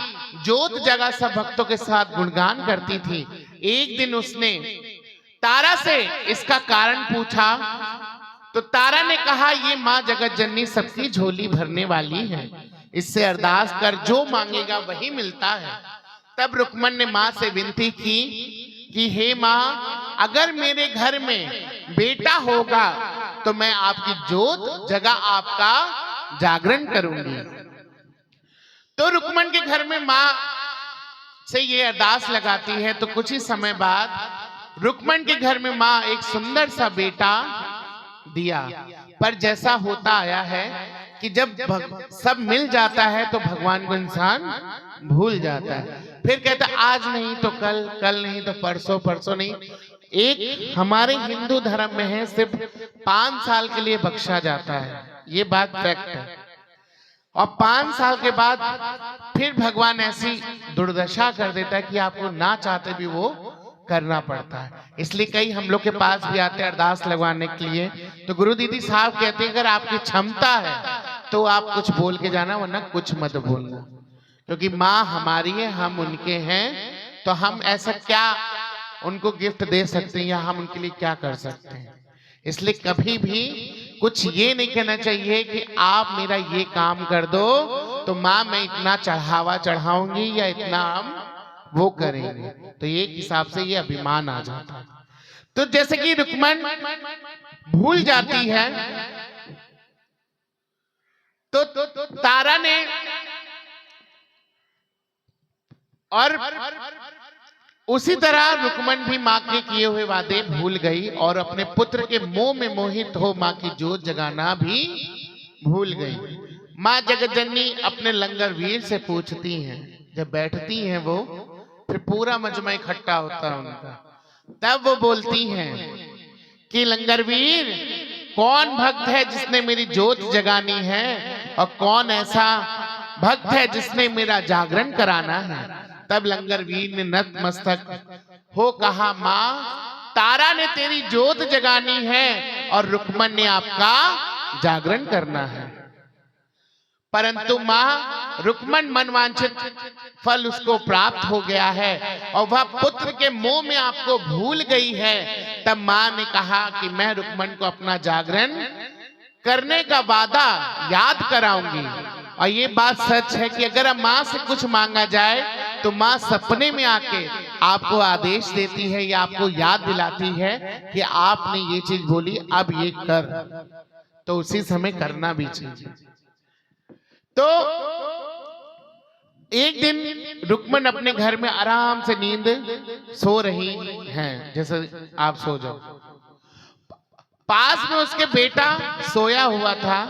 जोत जगह सब भक्तों के साथ गुणगान करती थी। एक दिन उसने तारा से इसका कारण पूछा तो तारा ने कहा ये माँ जगत जननी सबकी झोली भरने वाली है, इससे अरदास कर जो मांगेगा वही मिलता है। तब रुक्मण ने माँ से विनती की कि हे माँ, अगर मेरे घर में बेटा होगा तो मैं आपकी जोत जगह आपका जागरण करूंगी। तो रुक्मण के घर में माँ से ये अरदास लगाती है। तो कुछ ही समय बाद रुक्मण के घर में माँ एक सुंदर सा बेटा दिया। पर जैसा होता आया है कि जब सब मिल जाता है तो भगवान को इंसान भूल जाता है। फिर कहता आज नहीं तो कल, कल नहीं तो परसों, परसों नहीं। एक हमारे हिंदू धर्म में है सिर्फ 5 साल के लिए बख्शा जाता है, ये बात फैक्ट है। और 5 साल के बाद फिर भगवान ऐसी दुर्दशा कर देता है कि आपको ना चाहते भी वो करना पड़ता है। इसलिए कई हम लोग के पास भी आते हैं अरदास लगवाने के लिए। तो गुरु दीदी साहब कहते हैं अगर आपकी क्षमता है तो आप कुछ बोल के जाना, वरना कुछ मत बोलना, क्योंकि माँ हमारी है, हम उनके हैं। तो हम ऐसा क्या उनको गिफ्ट दे सकते हैं या हम उनके लिए क्या कर सकते हैं। इसलिए कभी भी कुछ ये नहीं कहना चाहिए कि आप मेरा ये काम कर दो तो माँ मैं इतना चढ़ावा चढ़ाऊंगी या इतना हम वो करेंगे। तो एक हिसाब से ये अभिमान आ जाता है। तो जैसे कि रुक्मण भूल जाती है तो तारा ने और उसी तरह रुक्मण भी माँ के किए हुए वादे भूल गई और अपने पुत्र के मोह में मोहित हो माँ की जोत जगाना भी भूल गई। माँ जगतजननी अपने लंगर वीर से पूछती हैं, जब बैठती हैं वो फिर पूरा मजमा इकट्ठा होता है उनका, तब वो बोलती हैं कि लंगर वीर कौन भक्त है जिसने मेरी जोत जगानी है और कौन ऐसा भक्त है जिसने मेरा जागरण कराना है। तब लंगर वीर ने नतमस्तक हो कहा माँ तारा ने तेरी जोत जगानी है और रुक्मण ने आपका जागरण करना है। परंतु माँ रुक्मण मनवांछित फल उसको प्राप्त हो गया है और वह पुत्र के मोह में आपको भूल गई है। तब माँ ने कहा कि मैं रुक्मण को अपना जागरण करने का वादा याद कराऊंगी। और ये बात सच है कि अगर माँ से कुछ मांगा जाए तो माँ सपने में आके आपको आदेश देती है या आपको याद दिलाती है कि आपने ये चीज बोली, अब ये कर, तो उसी समय करना भी चाहिए। तो एक दिन रुक्मण अपने घर में आराम से नींद सो रही हैं, जैसे आप सो जाओ। पास में उसके बेटा सोया हुआ था।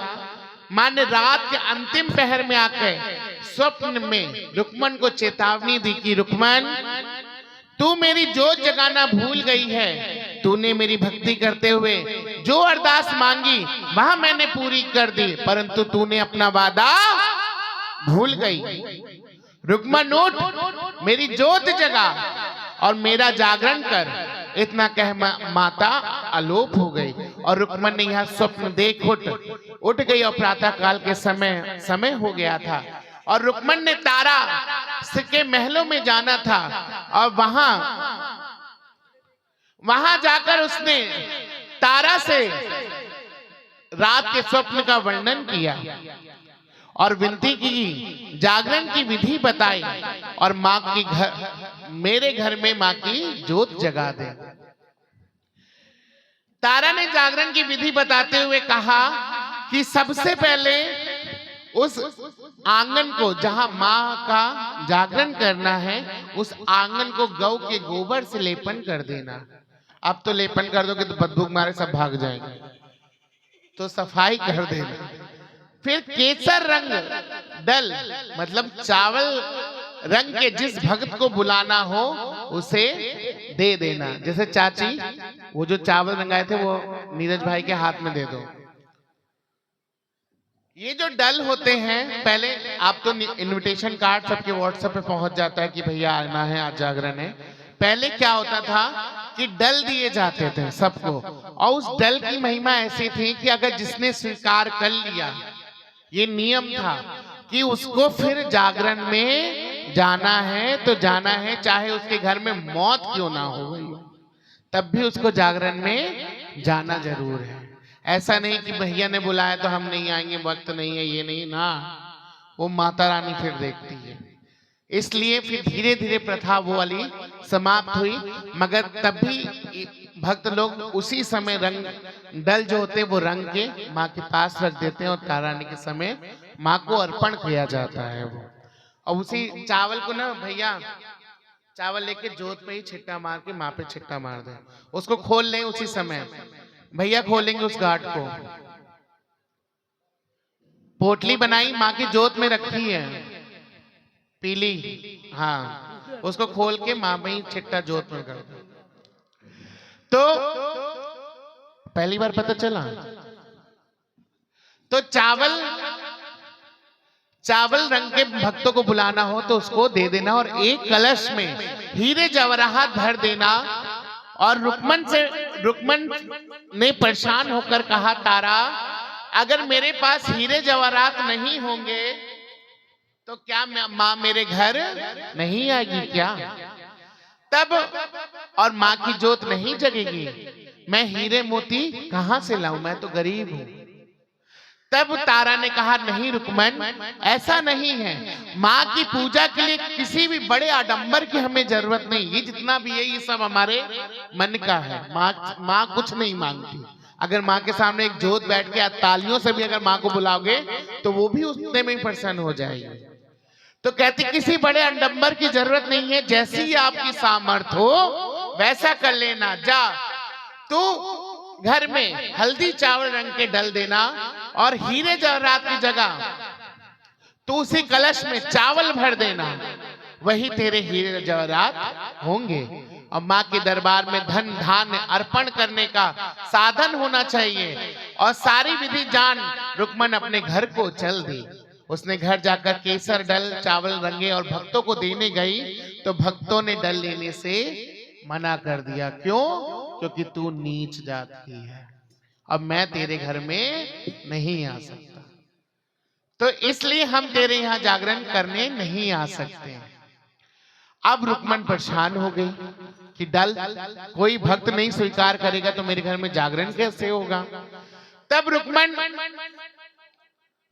माँ ने रात के अंतिम पहर में आकर स्वप्न में रुक्मण को चेतावनी दी कि रुक्मण तू मेरी जोत जगाना भूल गई है। तूने मेरी भक्ति करते हुए जो अरदास मांगी वह मैंने पूरी कर दी, परंतु तूने अपना वादा भूल गई। रुक्मण उठ, मेरी जोत जगा और मेरा जागरण कर। इतना कह माता आलोप हो गई और रुक्मण ने यह स्वप्न देख उठ गई और प्रातः काल के समय हो गया था और रुक्मण ने तारा के महलों में जाना था और वहां जाकर उसने तारा से रात के स्वप्न का वर्णन किया और विनती की, जागरण की विधि बताई और माँ की मेरे घर में माँ की जोत जगा दे। तारा ने जागरण की विधि बताते हुए कहा कि सबसे पहले उस आंगन को जहां माँ का जागरण करना है उस आंगन को गौ के गोबर से लेपन कर देना। अब तो लेपन कर दोगे तो बदबू मारे सब भाग जाएंगे, तो सफाई कर देना। फिर केसर रंग दल मतलब चावल रंग के जिस भक्त को बुलाना हो उसे दे देना। जैसे चाची वो जो चावल रंगाए थे वो नीरज भाई के हाथ में दे दो। ये जो डल होते हैं, पहले आप तो इनविटेशन कार्ड सबके व्हाट्सएप पे पहुंच जाता है कि भैया आना है, आज जागरण है। पहले क्या होता था कि डल दिए जाते थे सबको और उस डल की महिमा ऐसी थी कि अगर जिसने स्वीकार कर लिया, ये नियम था कि उसको फिर जागरण में जाना है तो जाना है, चाहे उसके घर में मौत क्यों ना हो गई तब भी उसको जागरण में जाना जरूर है। ऐसा नहीं कि भैया ने बुलाया तो हम नहीं आएंगे, वक्त नहीं है, ये नहीं ना, वो माता रानी फिर देखती है। इसलिए फिर धीरे धीरे प्रथा वो वाली समाप्त हुई। मगर तब भी भक्त लोग उसी समय रंग डल जो होते वो रंग के माँ के पास रख देते हैं और तारानी के समय माँ को अर्पण किया जाता है वो। और उसी चावल को ना भैया चावल लेके जोत पे ही छिट्टा मार के माँ पे छिट्टा मार दे, उसको खोल लें उसी समय। भैया खोलेंगे उस गांठ को, पोटली बनाई माँ की जोत में रखी है पीली, हाँ उसको खोल के माँ में ही छिट्टा जोत में कर दो। तो पहली बार पता चला। तो चावल रंग के भक्तों को बुलाना हो तो उसको दे देना और एक कलश में हीरे जवाहरात भर देना। और रुक्मन ने परेशान होकर कहा, तारा अगर मेरे पास हीरे जवाहरात नहीं होंगे तो क्या माँ मेरे घर नहीं आएगी क्या? तब और माँ की जोत नहीं जगेगी, मैं हीरे मोती कहां से लाऊं, मैं तो गरीब हूं। तब तारा ने कहा, नहीं रुक्मन ऐसा नहीं है, माँ की पूजा के लिए किसी भी बड़े आडंबर की हमें जरूरत नहीं, ये जितना भी है ये सब हमारे मन का है। माँ कुछ नहीं मांगती। अगर माँ के सामने एक जोत बैठ के तालियों से भी अगर माँ को बुलाओगे तो वो भी उतने में ही प्रसन्न हो जाएगी। तो कहती किसी बड़े आडंबर की जरूरत नहीं है, जैसी आपकी सामर्थ्य हो वैसा कर लेना। जा तू घर में हल्दी चावल रंग के डल देना और हीरे जवाहरात की जगह तू उसी कलश में चावल भर देना, वही तेरे हीरे जवाहरात होंगे। और माँ के दरबार में धन धान्य अर्पण करने का साधन होना चाहिए। और सारी विधि जान रुक्मन अपने घर को चल दी। उसने घर जाकर केसर डल चावल रंगे और भक्तों को देने गई तो भक्तों ने डल लेने से मना कर दिया। क्यों? क्योंकि तू नीच जात की है, अब मैं तेरे घर में नहीं आ सकता, तो इसलिए हम तेरे यहाँ जागरण करने नहीं आ सकते। अब रुक्मन परेशान हो गई कि डल कोई भक्त नहीं स्वीकार करेगा तो मेरे घर में जागरण कैसे होगा। तब रुक्मन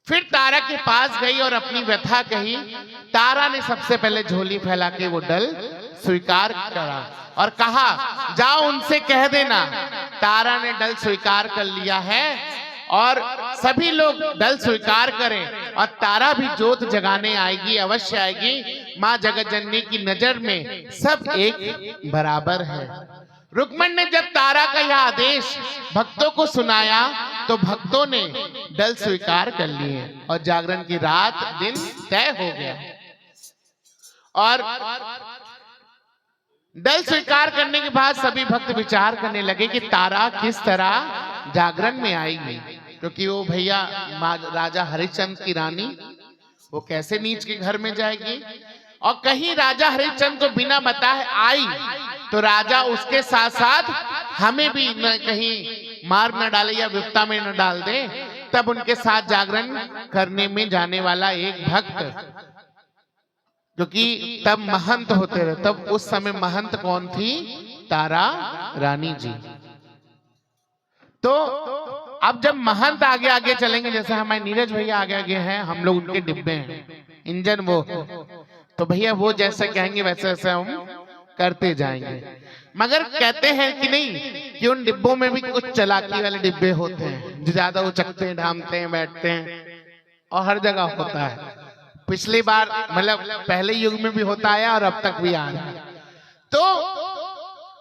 फिर तारा के पास गई और अपनी व्यथा कही। तारा ने सबसे पहले झोली फैला के वो डल स्वीकार करा और कहा, जाओ उनसे कह देना तारा ने डल स्वीकार कर लिया है और सभी लोग डल स्वीकार करें और तारा भी जोत जगाने आएगी, अवश्य आएगी। माँ जगत जननी की नजर में सब एक बराबर है। रुक्मन ने जब तारा का यह आदेश भक्तों को सुनाया तो भक्तों ने डल स्वीकार कर लिए और जागरण की रात दिन तय हो गया। और डल स्वीकार करने के बाद सभी भक्त विचार करने लगे कि तारा किस तरह जागरण में आएगी, क्योंकि वो भैया राजा हरिश्चंद्र की रानी वो कैसे नीच के घर में जाएगी। और कहीं राजा हरिश्चंद्र को बिना बताए आई तो राजा उसके साथ साथ हमें भी न कहीं मार न डाले या विपता में न डाल दे। तब उनके साथ जागरण करने में जाने वाला एक भक्त, क्योंकि तब महंत होते रहे, तब उस समय महंत कौन थी? तारा रानी जी। तो अब जब महंत आगे आगे चलेंगे, जैसे हमारे नीरज भैया आगे आगे हैं, हम लोग उनके डिब्बे हैं इंजन वो, तो भैया वो जैसे कहेंगे वैसे वैसे हम करते जाएंगे। मगर कहते हैं कि नहीं कि उन डिब्बों में भी कुछ चालाकी वाले डिब्बे होते हैं जो ज्यादा उचकते हैं, ढामते हैं, बैठते हैं और हर जगह होता है। पिछली बार मतलब पहले युग में भी होता आया और अब तक भी आ रहा है। तो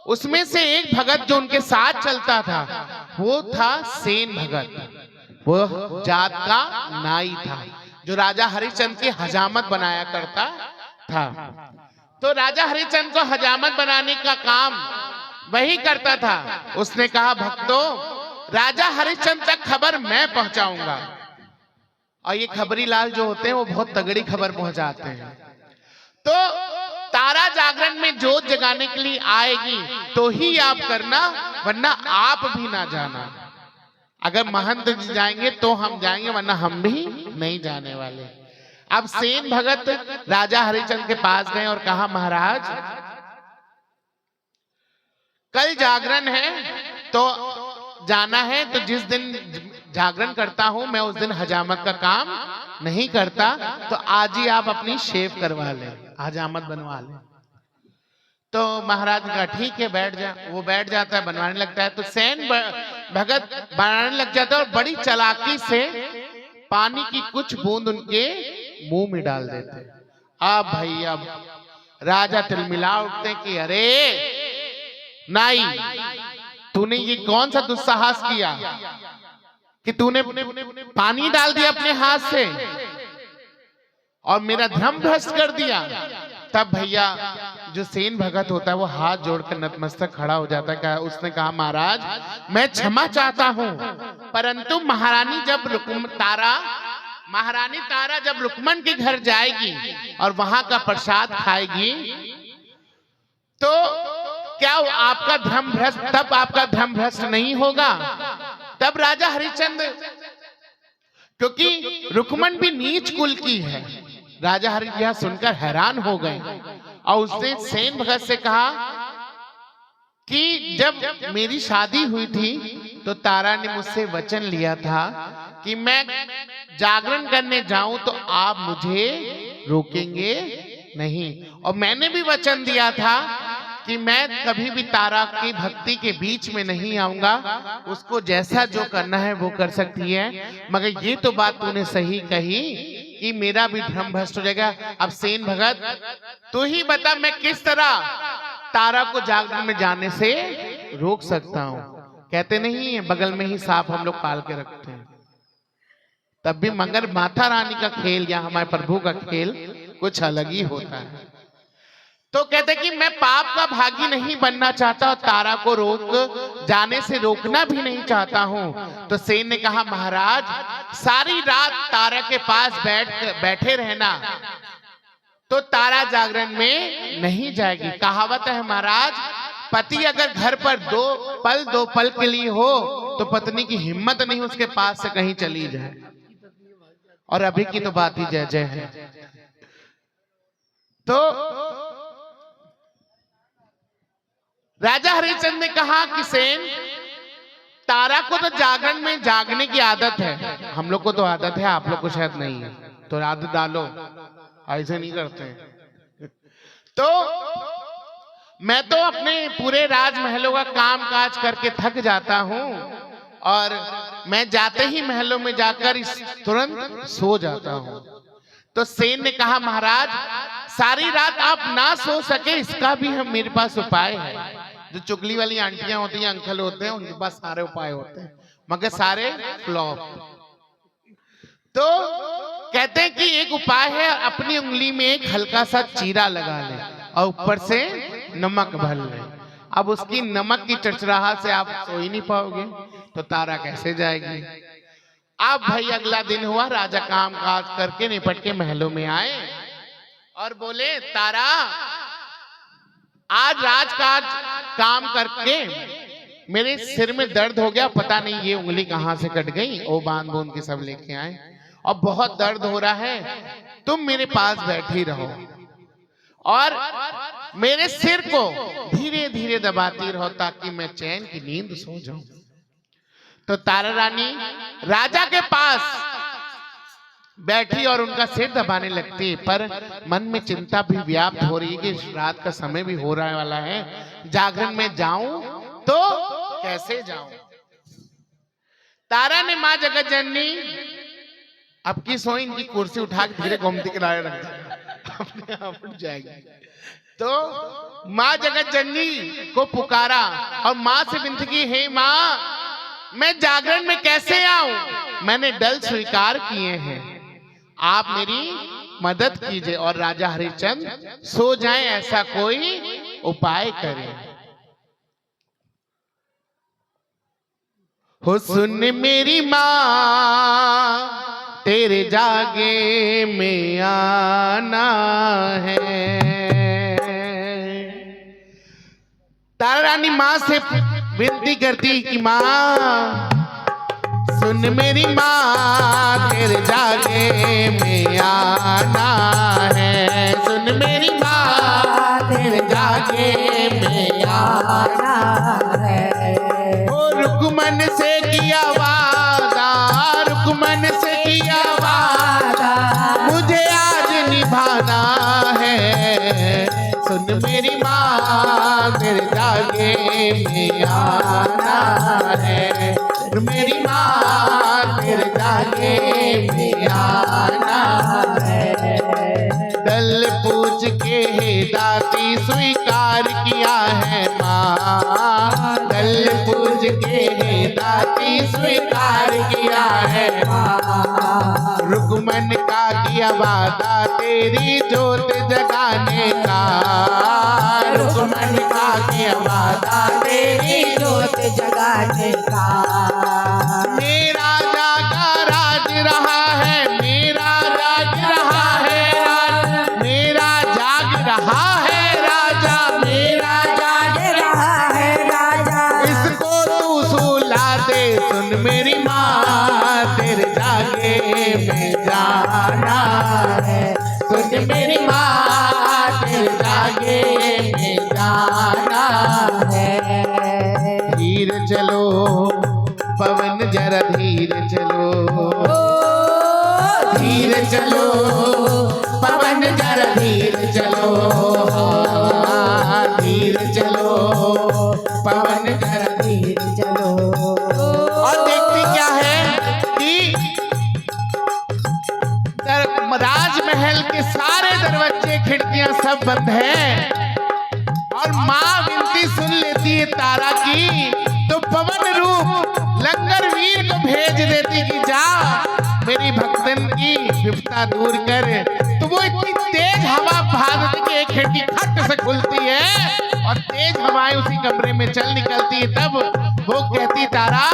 उसमें से एक भगत जो उनके साथ चलता था वो था सेन भगत। वो जात का नाई था जो राजा हरिश्चंद्र की हजामत बनाया करता था। तो राजा हरिश्चंद्र को हजामत बनाने का काम वही करता था। उसने कहा, भक्तों राजा हरिश्चंद्र तक खबर मैं पहुंचाऊंगा। और ये खबरी लाल जो होते हैं वो बहुत तगड़ी खबर पहुंचाते हैं। तो तारा जागरण में जोत जगाने के लिए आएगी तो ही आप करना, वरना आप भी ना जाना। अगर महंत जाएंगे तो हम जाएंगे, वरना हम भी नहीं जाने वाले। अब सेन भगत राजा हरिश्चंद्र के पास गए और कहा, महाराज कल जागरण है तो जाना है, तो जिस दिन जागरण करता हूं मैं उस दिन हजामत का काम नहीं करता तो आज ही आप अपनी शेव करवा लें, हजामत बनवा लें। तो महाराज का ठीक है बैठ जा। वो बैठ जाता है, बनवाने लगता है। तो सेन भगत बनाने लग जाता है और बड़ी चालाकी से पानी की कुछ बूंद उनके मुंह में डाल देते। अब भाई अब राजा तिलमिला उठते कि अरे नाई, तूने ये कौन सा दुस्साहस किया कि तूने पानी डाल दिया अपने हाथ से और मेरा धर्म भ्रष्ट कर दिया। तब भैया जो सेन भगत होता है वो हाथ जोड़कर नतमस्तक खड़ा हो जाता है। उसने कहा महाराज मैं क्षमा चाहता हूं, परंतु महारानी तारा जब रुक्मन के घर जाएगी और वहां का प्रसाद खाएगी तो क्या आपका धर्म भ्रष्ट, तब आपका धर्म भ्रष्ट नहीं होगा। तब राजा हरिश्चंद्र, क्योंकि रुक्मन भी नीच कुल की है, राजा हरिश्चंद्र यह सुनकर हैरान हो गए और उसने सेन भगत से कहा कि जब मेरी शादी हुई थी तो तारा ने मुझसे वचन लिया था कि मैं जागरण करने जाऊं तो आप मुझे रोकेंगे नहीं, और मैंने भी वचन दिया था कि मैं कभी भी तारा की भक्ति के बीच में नहीं आऊंगा, उसको जैसा जो करना है वो कर सकती है। मगर ये तो बात तूने सही कही कि मेरा भी भ्रम भ्रष्ट हो जाएगा। अब सेन भगत तू ही बता मैं किस तरह तारा को जागरण में जाने से रोक सकता हूं। कहते नहीं है बगल में ही सांप हम लोग पाल के रखते हैं, तब भी मगर माता रानी का खेल या हमारे प्रभु का खेल कुछ अलग ही होता है। तो कहते कि मैं पाप का भागी नहीं बनना चाहता और तारा को रोक जाने से रोकना भी नहीं चाहता हूं। तो सेन ने कहा महाराज सारी रात तारा के पास बैठे रहना तो तारा जागरण में नहीं जाएगी। कहावत है महाराज, पति अगर घर पर दो पल के लिए हो तो पत्नी की हिम्मत नहीं उसके पास से कहीं चली जाए, और अभी की तो बात ही जय जय है। तो राजा हरिश्चंद्र ने कहा कि सेन तारा को तो जागरण में जागने की आदत है, हम लोग को तो आदत है, आप लोग को शायद नहीं है, तो आदत डालो, ऐसे नहीं करते। तो मैं तो अपने पूरे राजमहलों का काम काज करके थक जाता हूं और मैं जाते ही महलों में जाकर तुरंत सो जाता हूं। तो सेन ने कहा महाराज सारी रात आप ना सो सके इसका भी हम मेरे पास उपाय है। जो चुगली वाली आंटियां होती हैं, अंकल होते हैं, उनके पास सारे उपाय होते हैं मगर सारे फ्लॉप। तो कहते हैं कि एक उपाय है, अपनी उंगली में एक हल्का सा चीरा लगा ले और ऊपर से नमक भर ले। अब उसकी नमक की चरचराहट से आप सो ही नहीं पाओगे तो तारा कैसे जाएगी। अब भाई अगला दिन हुआ, राजा काम काज करके निपट के महलों में आए और बोले तारा आज राजकाज काम करके मेरे सिर में दर्द हो गया, पता नहीं ये उंगली कहां से कट गई, ओ बांध बूंद के सब लेके आए और बहुत दर्द हो रहा है, तुम मेरे पास बैठी रहो और मेरे सिर को धीरे धीरे दबाती रहो ताकि मैं चैन की नींद सो जाऊं। तो तारा रानी राजा के पास बैठी और उनका सिर दबाने लगती है, पर मन में चिंता भी व्याप्त हो रही है कि रात का समय भी हो रहा वाला है, जागरण में जाऊं तो कैसे जाऊं। तारा ने मां जगत जननी अब की सोई इनकी कुर्सी उठा के धीरे गोमती किनारे रख दी, अपने आप उठ जाएगी। तो मां जगत जननी को पुकारा और मां से विनती की, हे मां मैं जागरण में कैसे आऊं, मैंने डल स्वीकार किए हैं, आप मेरी मदद कीजिए और राजा हरिश्चंद्र सो जाएं, ऐसा कोई उपाय करें। हो सुन मेरी मां तेरे जागे में आना है। तारा रानी मां से विनती करती कि मां सुन मेरी मां तेरे जागे में आना है, सुन मेरी मां तेरे जागे में आना है। ओ रुकमन से किया वादा, रुकमन से किया वादा, में आना है, मेरी माँ तेरे जागे में आना है। दल पूज के दाती स्वीकार किया है माँ, दल पूज के दाती स्वीकार किया है माँ। रुकमन का किया वादा तेरी जोत जगाने का, रुकमन का किया वादा तेरी जोत जगाने का। मेरा जागा राज रहा है, मेरा राज रहा है राज, मेरा जाग रहा है राजा, मेरा जाग रहा है राजा। इसको तू सुला दे सुन मेरी माँ, तेरे जागे में जाना है, सुन मेरी माँ तेरे जागे में जाना है। धीर चलो पवन जरा धीर चलो, धीर चलो पवन जरा धीर चलो, हाँ, धीर चलो पवन जरा धीर चलो। और देखती क्या है कि राजमहल के सारे दरवाजे खिड़कियां सब बंद हैं और माँ विनती सुन लेती है तारा की, तो पवन रूप लंगर वीर को भेज देती कि जा मेरी भक्तन की विपदा दूर कर। तो वो इतनी तेज हवा भागती कि एक खिड़की खट से खुलती है और तेज हवाएं उसी कमरे में चल निकलती है। तब वो कहती तारा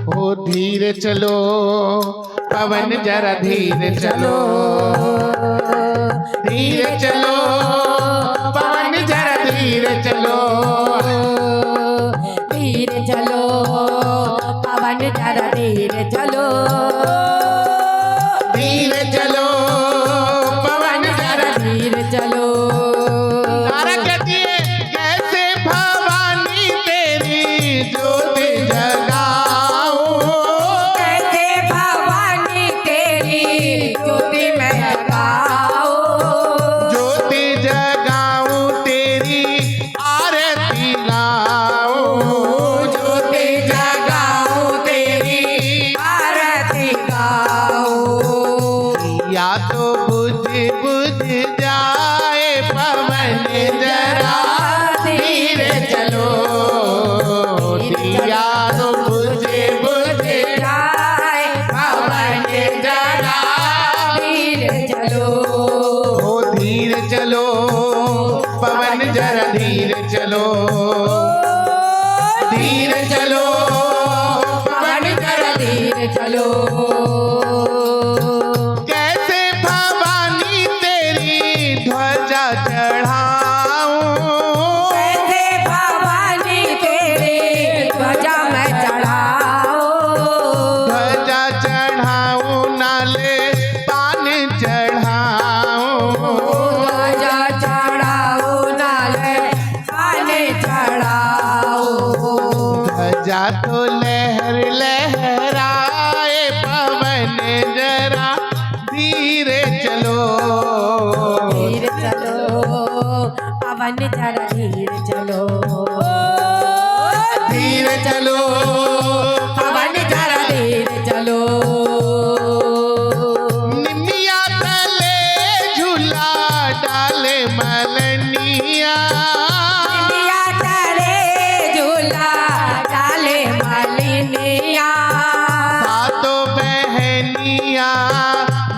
ओ धीरे चलो पवन जरा धीरे चलो, धीरे चलो पवन जरा धीरे चलो, धीरे चलो पवन जरा धीरे चलो, धीरे चलो पवन जरा धीरे चलो। तारा कहती है कैसे भवानी तेरी ज्योत जगाऊं, कैसे भवानी तेरी ज्योति में जगाऊं, ज्योति जगाऊं तेरी आरती गाऊं, ज्योति जगाऊं तेरी आरती गाऊं। या तो बुझ बुझ जाए पवन जरा धीरे चलो, या तो बुझ बुझ जाए पवन जरा धीरे चलो, ओ धीरे चलो पवन जरा धीरे चलो, धीरे चलो पवन जरा धीरे चलो। कैसे भवानी तेरी ध्वजा चढ़ाऊं, कैसे भवानी तेरे ध्वजा में चढ़ाऊं, ध्वजा चढ़ाऊं नाले पान चढ़ाऊं, ध्वजा चढ़ाऊं नाले पानी चढ़ाऊं। ध्वजा तो लहर लहराए पवन जरा धीरे चलो, धीरे चलो पवन जरा धीरे चलो, धीरे चलो पवन जरा धीरे चलो। निमिया तले झूला डाले मलनिया, निमिया तले झूला डाले मालिनिया, सातों बहनिया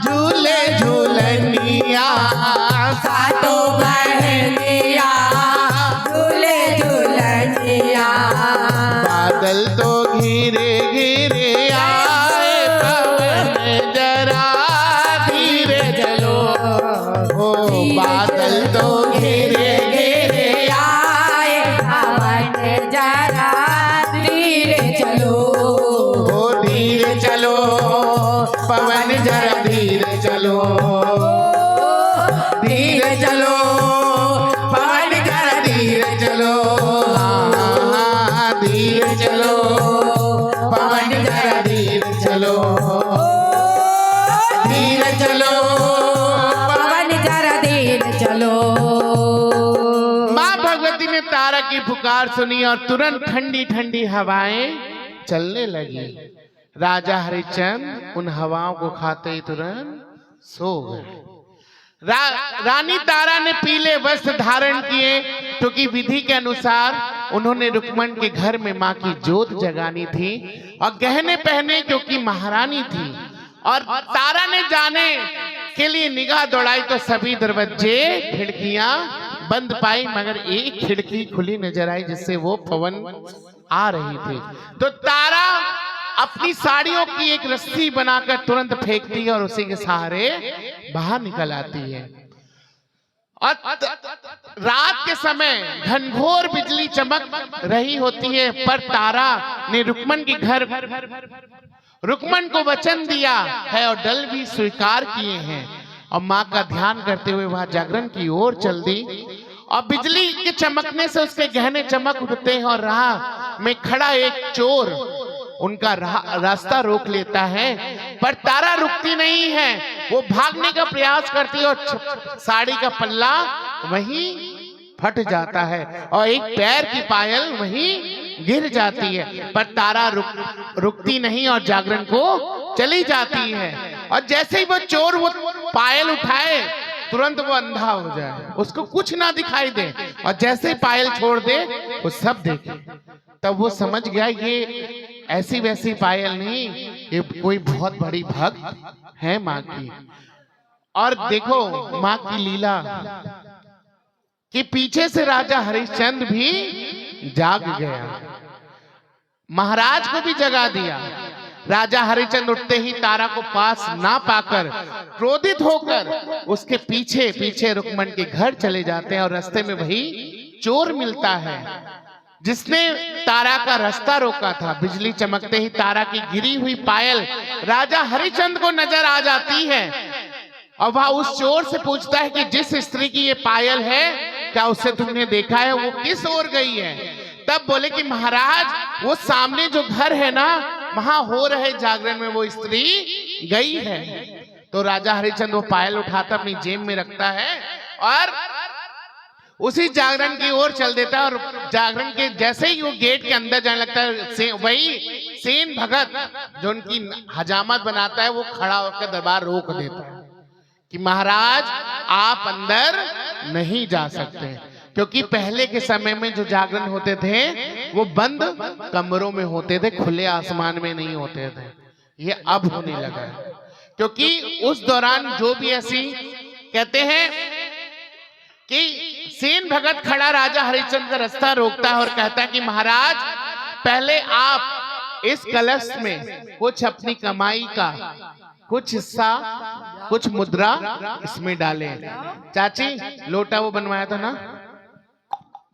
झूले झूलनिया, सातों बहनिया झूले झूलनिया। बादल तो घिरे घिरे आए पवन जरा धीरे चलो, ओ बादल तो घिरे घिरे आए पवन जरा धीरे चलो, ओ धीरे चलो पवन जरा धीरे चलो, धीरे चलो पवन जरा धीरे चलो, हाँ, धीरे चलो पवन जरा धीरे चलो, धीरे चलो पवन जरा धीरे चलो। माँ भगवती ने तारा की पुकार सुनी और तुरंत ठंडी ठंडी हवाएं चलने लगी। राजा हरिश्चंद्र उन हवाओं को खाते ही तुरंत सो गए। रानी तारा ने पीले वस्त्र धारण किए, क्योंकि विधि के अनुसार उन्होंने रुक्मण के घर में मां की जोत जगानी थी, और गहने पहने क्योंकि महारानी थी। और तारा ने जाने के लिए निगाह दौड़ाई तो सभी दरवाजे खिड़कियां बंद पाई, मगर एक खिड़की खुली नजर आई जिससे वो पवन आ रही थी। तो तारा अपनी साड़ियों की एक रस्सी बनाकर तुरंत फेंकती है और उसी के सहारे बाहर निकल आती है। और रात के समय घनघोर बिजली चमक रही होती है, पर तारा ने रुक्मण के घर रुक्मण को वचन दिया है और दल भी स्वीकार किए हैं, और मां का ध्यान करते हुए वह जागरण की ओर चल दी। और बिजली के चमकने से उसके गहने चमक उठते हैं, और राह में खड़ा एक चोर उनका रास्ता रोक लेता है, पर तारा रुकती नहीं है। वो भागने का प्रयास करती है और साड़ी का पल्ला वहीं फट जाता है और एक पैर की पायल वहीं गिर जाती है, पर तारा रुकती नहीं और जागरण को चली जाती है। और जैसे ही वो चोर वो पायल उठाए तुरंत वो अंधा हो जाए, उसको कुछ ना दिखाई दे, और जैसे ही पायल छोड़ दे वो सब देखे। तब वो समझ गया ये ऐसी वैसी पायल नहीं, ये कोई बहुत बड़ी भक्त है माँ की। और देखो माँ की लीला कि पीछे से राजा हरिश्चंद्र भी जाग गया, महाराज को भी जगा दिया। राजा हरिश्चंद्र उठते ही तारा को पास ना पाकर क्रोधित होकर उसके पीछे पीछे रुक्मण के घर चले जाते हैं, और रास्ते में वही चोर मिलता है जिसने तारा का रास्ता रोका था। बिजली चमकते ही तारा की गिरी हुई पायल राजा हरिश्चंद्र को नजर आ जाती है, और वह उस चोर से पूछता है कि जिस स्त्री की ये पायल है क्या उसे तुमने देखा है, वो किस ओर गई है? तब बोले कि महाराज वो सामने जो घर है ना, वहां हो रहे जागरण में वो स्त्री गई है। तो राजा हरिश्चंद्र वो पायल उठाता अपनी जेब में रखता है और उसी जागरण की ओर चल देता है, और जागरण के जैसे ही वो गेट के अंदर जाने लगता है, वही सेन भगत जो उनकी हजामत बनाता है वो खड़ा होकर दरबार रोक देता है कि महाराज आप अंदर नहीं जा सकते, क्योंकि पहले के समय में जो जागरण होते थे वो बंद कमरों में होते थे, खुले आसमान में नहीं होते थे। ये अब होने लगा है, क्योंकि उस दौरान जो भी ऐसी कहते हैं कि सेन भगत खड़ा राजा हरिश्चंद्र का रास्ता रोकता है और कहता है कि महाराज पहले आप इस कलश में कुछ अपनी कमाई का कुछ हिस्सा, कुछ मुद्रा इसमें डालें। चाची लोटा वो बनवाया था ना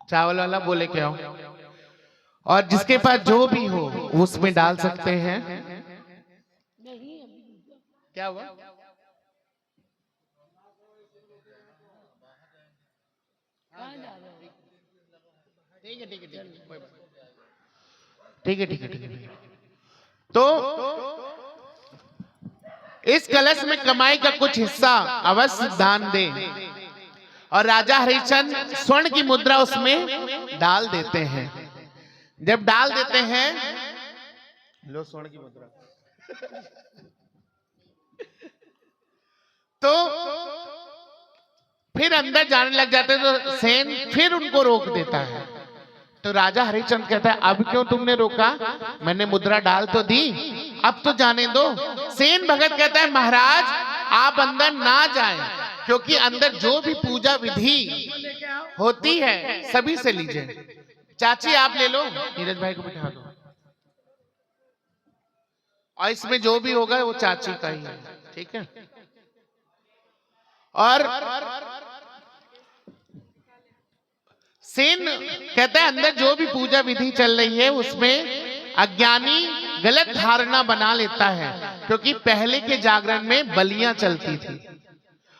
चावल वाला, बोले क्या हो, और जिसके पास जो भी हो उसमें डाल सकते हैं। क्या हुआ? ठीक है ठीक है ठीक है ठीक है ठीक है। तो इस कलश में कमाई का कुछ हिस्सा अवश्य दान दे, और राजा हरिश्चंद्र स्वर्ण की मुद्रा उसमें डाल देते हैं। जब डाल देते हैं, लो स्वर्ण की मुद्रा, तो फिर अंदर जाने लग जाते हैं, तो सेन फिर उनको रोक देता है। तो राजा हरिश्चंद्र कहता है अब क्यों तुमने रोका, मैंने मुद्रा डाल तो दी, अब तो जाने दो। सेन भगत कहता है महाराज आप अंदर ना जाएं, क्योंकि अंदर जो भी पूजा विधि होती है सभी से लीजिए। चाची आप ले लो, नीरज भाई को बिठा दो, और इसमें जो भी होगा वो चाची का ही है, ठीक है। और सेन कहता है अंदर जो भी पूजा विधि चल रही है उसमें अज्ञानी गलत धारणा बना लेता है, क्योंकि पहले के जागरण में बलियां चलती थी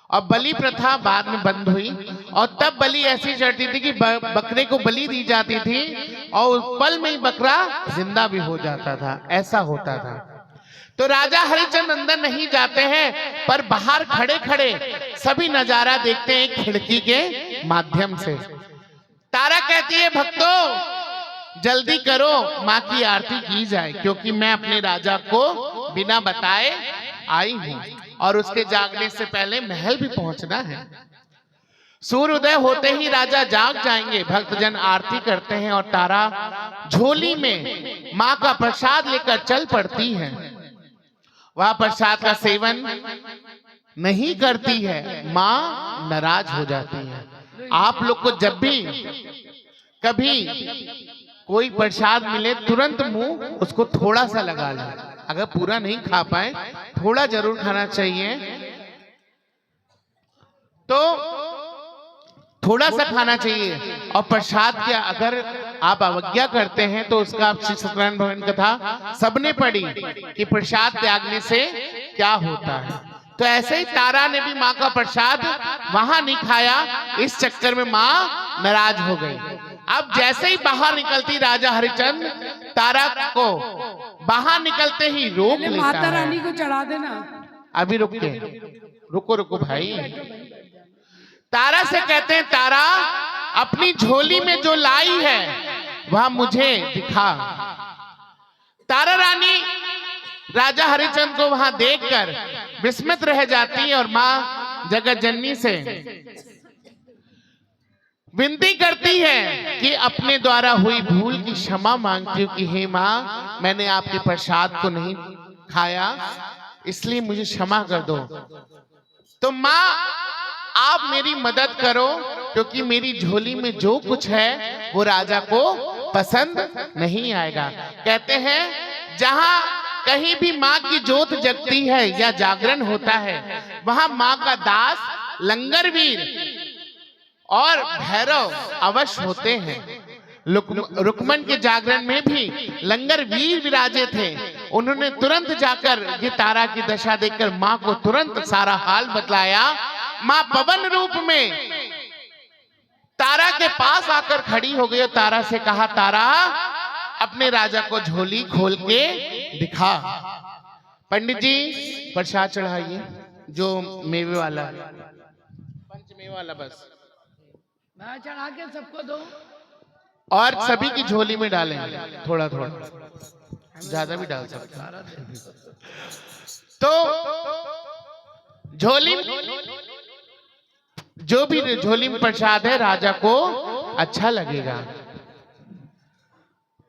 और बलि प्रथा बाद में बंद हुई, और तब बलि ऐसी चढ़ती थी कि बकरे को बलि दी जाती थी और पल में ही बकरा जिंदा भी हो जाता था, ऐसा होता था। तो राजा हरिश्चंद्र अंदर नहीं जाते हैं, पर बाहर खड़े खड़े सभी नजारा देखते हैं खिड़की के माध्यम से। तारा कहती है भक्तों जल्दी करो, माँ की आरती की जाए, क्योंकि मैं अपने राजा को बिना बताए आई हूं और उसके जागने से पहले महल भी पहुंचना है। सूर्योदय होते ही राजा जाग जाएंगे। भक्तजन आरती करते हैं और तारा झोली में माँ का प्रसाद लेकर चल पड़ती है। वह प्रसाद का सेवन नहीं करती है, माँ नाराज हो जाती है। आप लोग को जब भी कभी कोई प्रसाद मिले तुरंत मुंह उसको थोड़ा सा लगा ले, अगर पूरा नहीं खा पाए थोड़ा जरूर खाना चाहिए। तो थोड़ा सा खाना चाहिए। और प्रसाद के अगर आप अवज्ञा करते हैं तो उसका आप श्री सत्यनारायण भगवान कथा सबने पढ़ी कि प्रसाद त्यागने से क्या होता है। तो ऐसे ही तारा ने भी माँ का प्रसाद वहां नहीं खाया, इस चक्कर में माँ नाराज हो गई। अब जैसे ही बाहर निकलती राजा हरिचंद तारा को बाहर निकलते ही रोक लेता माता है। रानी को चढ़ा देना। अभी रुको रुको भाई। तारा से कहते हैं तारा अपनी झोली में जो लाई है वह मुझे दिखा। तारा रानी राजा हरिचंद को वहां देखकर विस्मित रह जाती है और मां जगत जननी से विनती करती है कि अपने द्वारा हुई भूल की क्षमा मांगती हूँ कि हे मां, मैंने आपके प्रसाद को नहीं खाया, इसलिए मुझे क्षमा कर दो। तो मां आप मेरी मदद करो, क्योंकि मेरी झोली में जो कुछ है वो राजा को पसंद नहीं आएगा। कहते हैं जहां कहीं भी माँ की जोत जगती है या जागरण होता है वहां माँ का दास, लंगरवीर और भैरव अवश्य होते हैं। रुक्मन के जागरण में भी लंगरवीर विराजे थे। उन्होंने तुरंत जाकर ये तारा की दशा देखकर माँ को तुरंत सारा हाल बतलाया। माँ पवन रूप में तारा के पास आकर खड़ी हो गई और तारा से कहा, तारा अपने राजा को झोली खोल के दिखा। पंडित जी प्रसाद चढ़ाइए, जो मेवे वाला, पंचमेवे वाला बस मैं चढ़ा के सबको दो और सभी की झोली में डालें, थोड़ा थोड़ा, ज्यादा भी डाल सकते हैं। तो झोली जो भी झोली में प्रसाद है राजा को अच्छा लगेगा।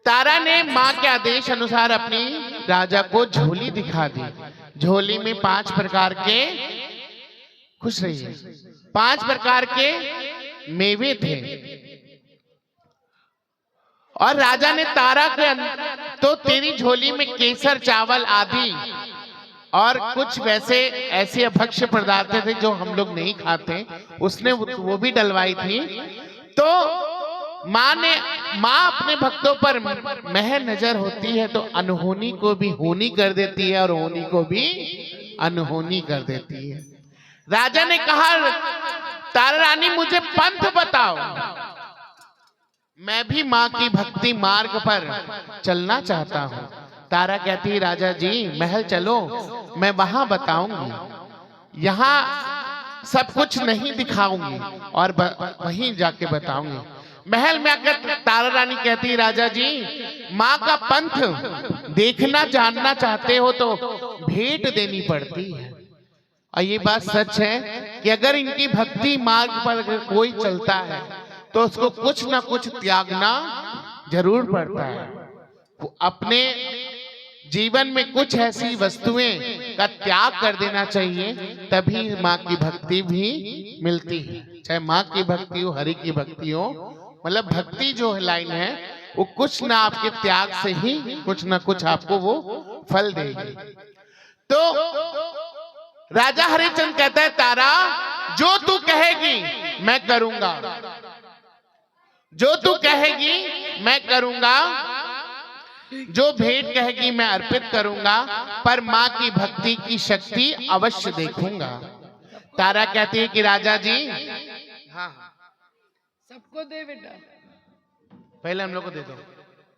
तारा ने मां के आदेश अनुसार अपनी राजा को झोली दिखा दी। झोली में 5 प्रकार के, खुश रहिए, 5 प्रकार के मेवे थे। और राजा ने तारा के तो तेरी झोली में केसर, चावल आदि और कुछ वैसे ऐसे अभक्ष्य पदार्थ थे जो हम लोग नहीं खाते, उसने वो भी डलवाई थी। तो माँ अपने भक्तों पर मेहर नजर होती है तो अनहोनी को भी होनी कर देती है और होनी को भी अनहोनी कर देती है। राजा ने कहा, तारा रानी मुझे पंथ बताओ, मैं भी माँ की भक्ति मार्ग पर चलना चाहता हूँ। तारा कहती है, राजा जी महल चलो, मैं वहां बताऊंगी, यहाँ सब कुछ नहीं दिखाऊंगी और वहीं जाके बताऊंगी। महल में आकर तारा रानी कहती है, राजा जी माँ का पंथ देखना जानना चाहते हो तो भेंट देनी पड़ती है। और ये बात सच है कि अगर इनकी भक्ति मार्ग पर अगर कोई चलता है तो उसको कुछ ना कुछ त्यागना जरूर पड़ता है। वो अपने जीवन में कुछ ऐसी वस्तुएं का त्याग कर देना चाहिए, तभी माँ की भक्ति भी मिलती है। चाहे माँ की भक्ति हो, हरि की भक्ति हो, मतलब भक्ति जो लाइन है वो कुछ ना आपके त्याग से ही कुछ ना कुछ आपको वो फल देगी। तो राजा हरिचंद कहता है, तारा जो तू कहेगी मैं करूंगा, जो तू कहेगी मैं करूंगा, जो भेंट कहेगी मैं अर्पित करूंगा, पर माँ की भक्ति की शक्ति अवश्य देखूंगा। तारा कहती है कि राजा जी, हाँ सबको दे बेटा, पहले हम लोग को दे दो।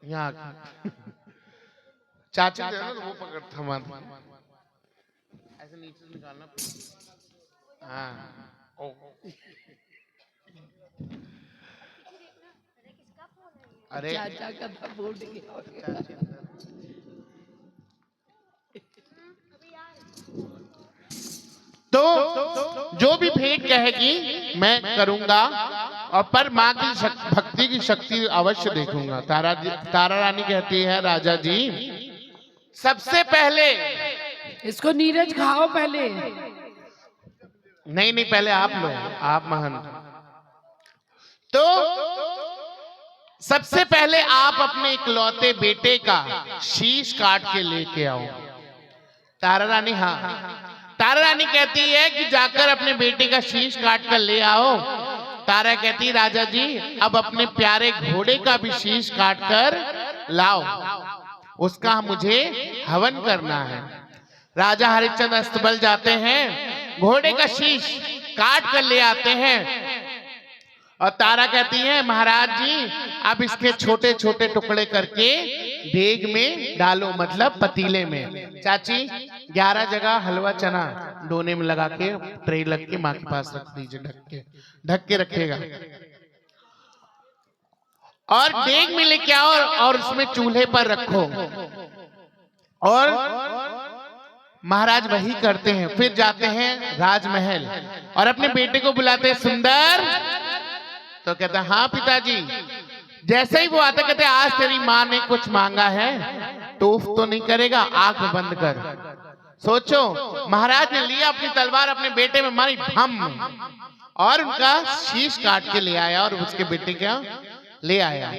यहाँ चाचा दे दो, वो पकड़ थमा, ऐसे नीचे से निकालना। हाँ अरे चाचा का था फूट गया। तो जो भी भेंट कहेगी मैं करूंगा, और पर माँ की भक्ति की शक्ति अवश्य देखूंगा। तारा रानी कहती है राजा जी सबसे पहले इसको नीरज खाओ पहले। नहीं नहीं, पहले आप लो, आप महंत। तो सबसे पहले आप अपने इकलौते बेटे का शीश काट के लेके आओ। तारा रानी हाँ, तारा रानी कहती है कि जाकर अपने बेटे का शीश काट कर ले आओ। तारा कहती राजा जी अब अपने प्यारे घोड़े का भी शीश काट कर लाओ, उसका मुझे हवन करना है। राजा हरिश्चंद्र अस्तबल जाते हैं, घोड़े का शीश काट कर ले आते हैं, और तारा कहती है महाराज जी अब इसके छोटे छोटे टुकड़े करके देग में डालो, मतलब पतीले में। चाची 11 जगह हलवा चना दोने में लगा के ट्रे लग के माँ के पास रख दीजिए, ढक के रखेगा। और देग में लेके आओ और उसमें चूल्हे पर रखो। और महाराज वही करते हैं। फिर जाते हैं राजमहल और अपने बेटे को बुलाते हैं, सुंदर। तो कहता हाँ पिताजी। जैसे ही वो आता कहते आज तेरी माँ ने कुछ मांगा है, टूफ तो नहीं करेगा, आंख बंद कर। सोचो महाराज ने लिया अपनी तलवार अपने बेटे में मारी भम, और उनका शीश काट के ले आया और उसके बेटे का ले आया,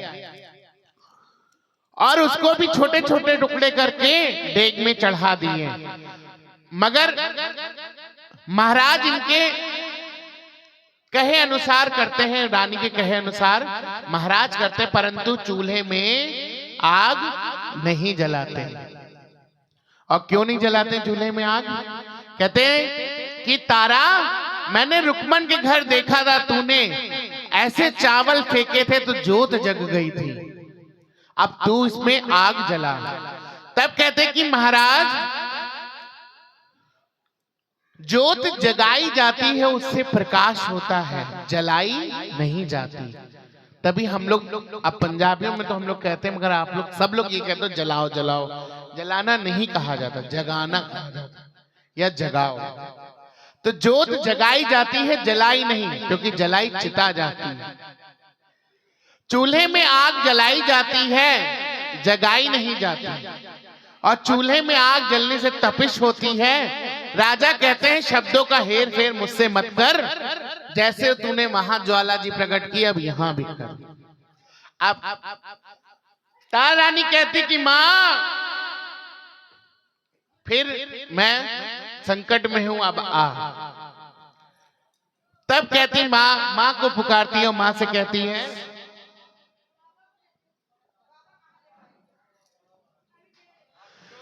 और उसको भी छोटे छोटे टुकड़े करके देग में चढ़ा दिए। मगर महाराज इनके कहे अनुसार करते हैं, रानी के कहे अनुसार महाराज करते, परंतु चूल्हे में आग नहीं जलाते। और क्यों नहीं जलाते चूल्हे में आग? कहते हैं कि तारा मैंने रुक्मन के घर देखा था, तूने ऐसे चावल फेंके थे तो जोत जग गई थी, अब तू इसमें आग जला। तब कहते कि महाराज जोत जगाई जाती है उससे प्रकाश होता है, जलाई नहीं जाती। तभी हम लोग, अब पंजाबियों में तो हम लोग कहते हैं, मगर आप लोग सब लोग ये कहते हो जलाओ जलाओ। जलाना नहीं कहा जाता, जगाना कहा जाता, या जगाओ। तो जोत जगाई जाती है, जलाई नहीं, क्योंकि जलाई चिता जाती है। चूल्हे में आग जलाई जाती है, जगाई नहीं जाती। और चूल्हे में आग जलने से तपिश होती है। राजा कहते हैं शब्दों का हेर फेर मुझसे मत कर, जैसे तूने वहां ज्वाला जी प्रकट की अब यहां भी कर। अब तारा रानी कहती कि मां फिर मैं संकट में हूं, अब आ। तब कहती मां को पुकारती है और मां से कहती है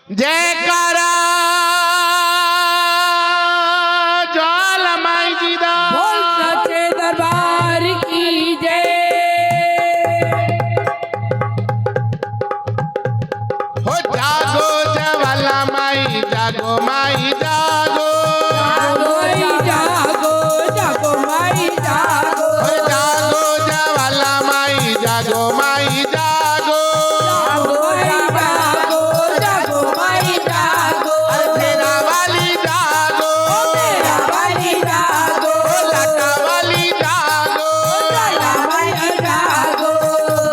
जयकारा ज्वाला माई जी दा, बोल सच्चे दरबार की जय। हो जागो ज्वाला माई, जागो माई जागो, जागो जागो माई जागो, हो जागो ज्वाला माई, जागो माई जागो, जागो जागो माई जागो, तेरा वाली जागो, तेरा वाली जागो, लटा वाली जागो। लाला माई जागो।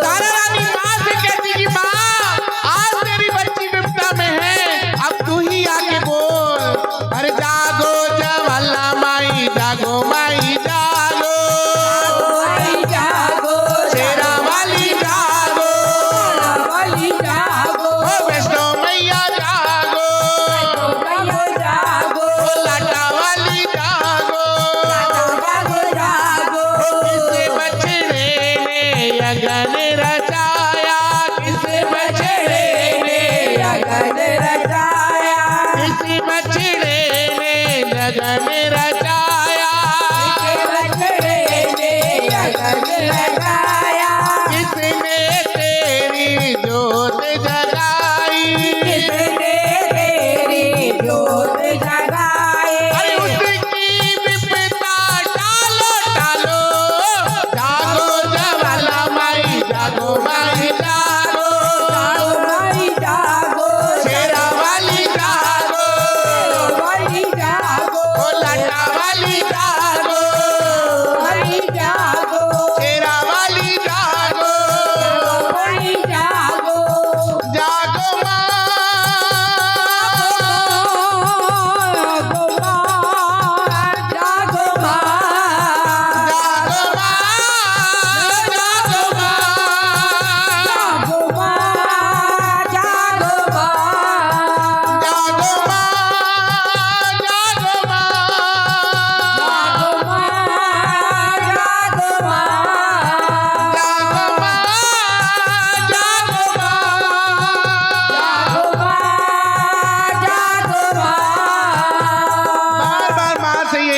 तारा रानी माँ से कहती कि माँ आज तेरी बच्ची विपदा में है, अब तू ही आके बोल।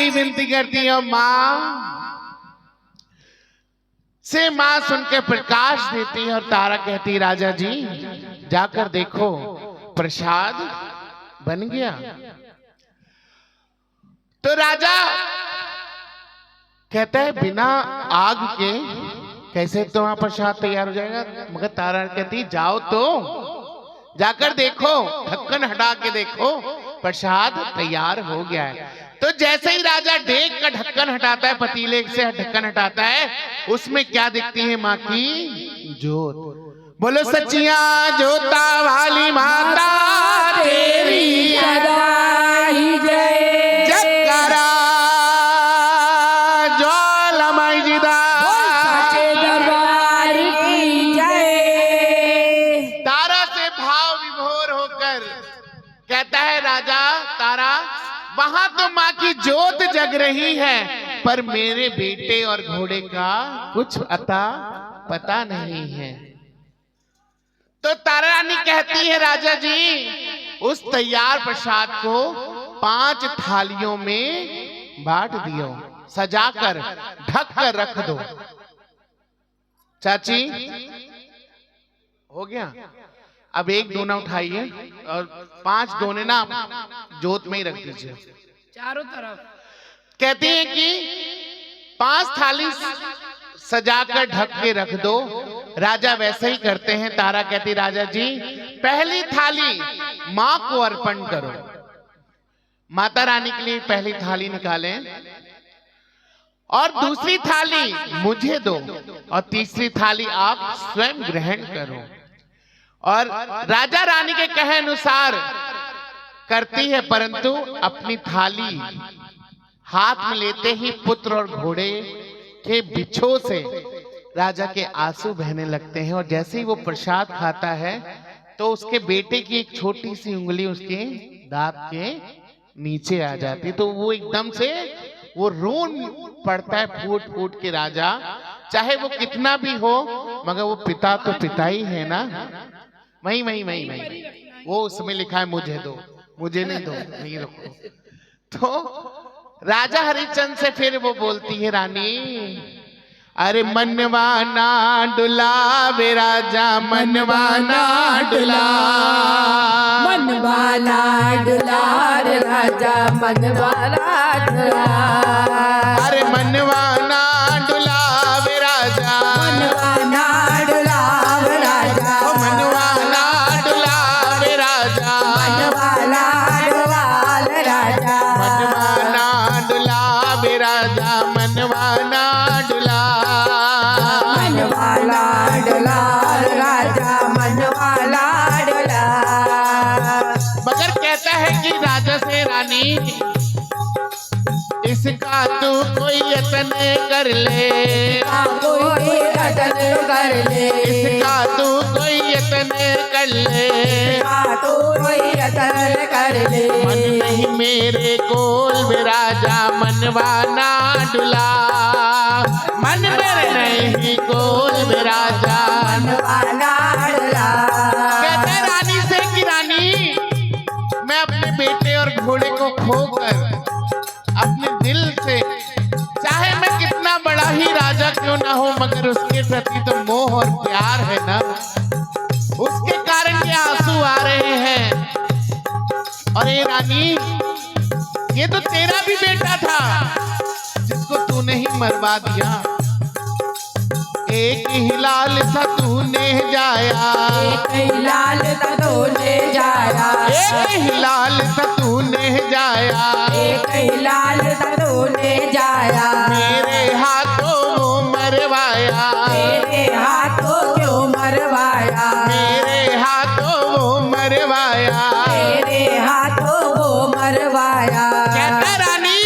यही विनती करती है, माँ से माँ सुन के प्रकाश देती है। और तारा कहती है, राजा जी जाकर देखो प्रसाद बन गया। तो राजा कहता है, बिना आग के कैसे तुम्हारा प्रसाद तैयार हो जाएगा? मगर तारा कहती, जाओ तो जाकर देखो, ढक्कन हटा के देखो, प्रसाद तैयार हो गया है। तो जैसे ही राजा देख का ढक्कन हटाता है, पतीले से ढक्कन हटाता है, उसमें क्या दिखती है? माँ की जोत। बोलो सच्चिया जोता वाली माता तेरी सदाई जय। जयकारा ज्वालामाई जिदा सच्चे दरबार की जय। तारा से भाव विभोर होकर कहता है राजा, तारा वहां तो माँ की जोत जग रही है, पर मेरे बेटे और घोड़े का कुछ अता पता नहीं है। तो तारा रानी कहती है, राजा जी उस तैयार प्रसाद को 5 थालियों में बांट दियो, सजाकर ढक कर रख दो। चाची हो गया? अब 1 दोना उठाइए और 5 दोने ना जोत में ही रख दीजिए चारों तरफ। कहते हैं कि 5 थाली सजाकर ढक के रख दो। राजा वैसे ही करते हैं। तारा कहती, राजा जी पहली थाली माँ को अर्पण करो। माता रानी के लिए पहली थाली निकालें और दूसरी थाली मुझे दो और तीसरी थाली आप स्वयं ग्रहण करो। और राजा रानी के कहे अनुसार करती है, परंतु अपनी थाली हाथ में लेते ही पुत्र और घोड़े के बिछो से राजा के आंसू बहने लगते हैं। और जैसे ही वो प्रसाद खाता है तो उसके बेटे की एक छोटी सी उंगली उसके दांत के नीचे आ जाती है। तो वो एकदम से वो रोन पड़ता है फूट फूट के। राजा चाहे वो कितना भी हो, मगर वो पिता तो पिता ही है ना। वही वही वही वही वो उसमें लिखा है, मुझे दो, मुझे नहीं दो, नहीं रखो। तो राजा हरिश्चंद्र से फिर वो बोलती है, रानी अरे मनवाना डुलावे राजा, मनवाना डुला, मनवाना डुलार राजा, मनवाना डुलार। अरे मनवाना डुलावे राजा, मनवाना डुलाव राजा, मनवाना डुलावे राजा, मनवाना डुलाल राजा, मनवाना डुलावे राजा, मनवाना डुला, मनवाला डुलाल राजा, मनवाला डुलाल। मगर कहता है कि राजा से, रानी इसका तू कोई यतन कर ले, कोई रतन कर ले, इसका तू कोई यतन कर ले, तो कोई रतन कर ले। मन नहीं मेरे कोल विराजा, मनवाना डुला, मन मेरे नहीं कोल विराजा। मनवाला डुलाल। कहते रानी से कि रानी मैं अपने बेटे और घोड़े को खोकर अपने दिल से, चाहे मैं कितना बड़ा ही राजा क्यों ना हो, मगर उसके प्रति तो मोह और प्यार है ना, उसके कारण ये आंसू आ रहे हैं। और ये रानी, ये तो तेरा भी बेटा था जिसको तूने ही मरवा दिया। एक ही लाल था तूने जाया, एक ही लाल तूने जाया, एक ही लाल था तूने जाया, एक ही लाल तूने जाया। मेरे हाथों वो मरवाया, मेरे हाथों क्यों मरवाया, मेरे हाथों वो मरवाया। मेरे हाथों वो मरवाया। कहता रानी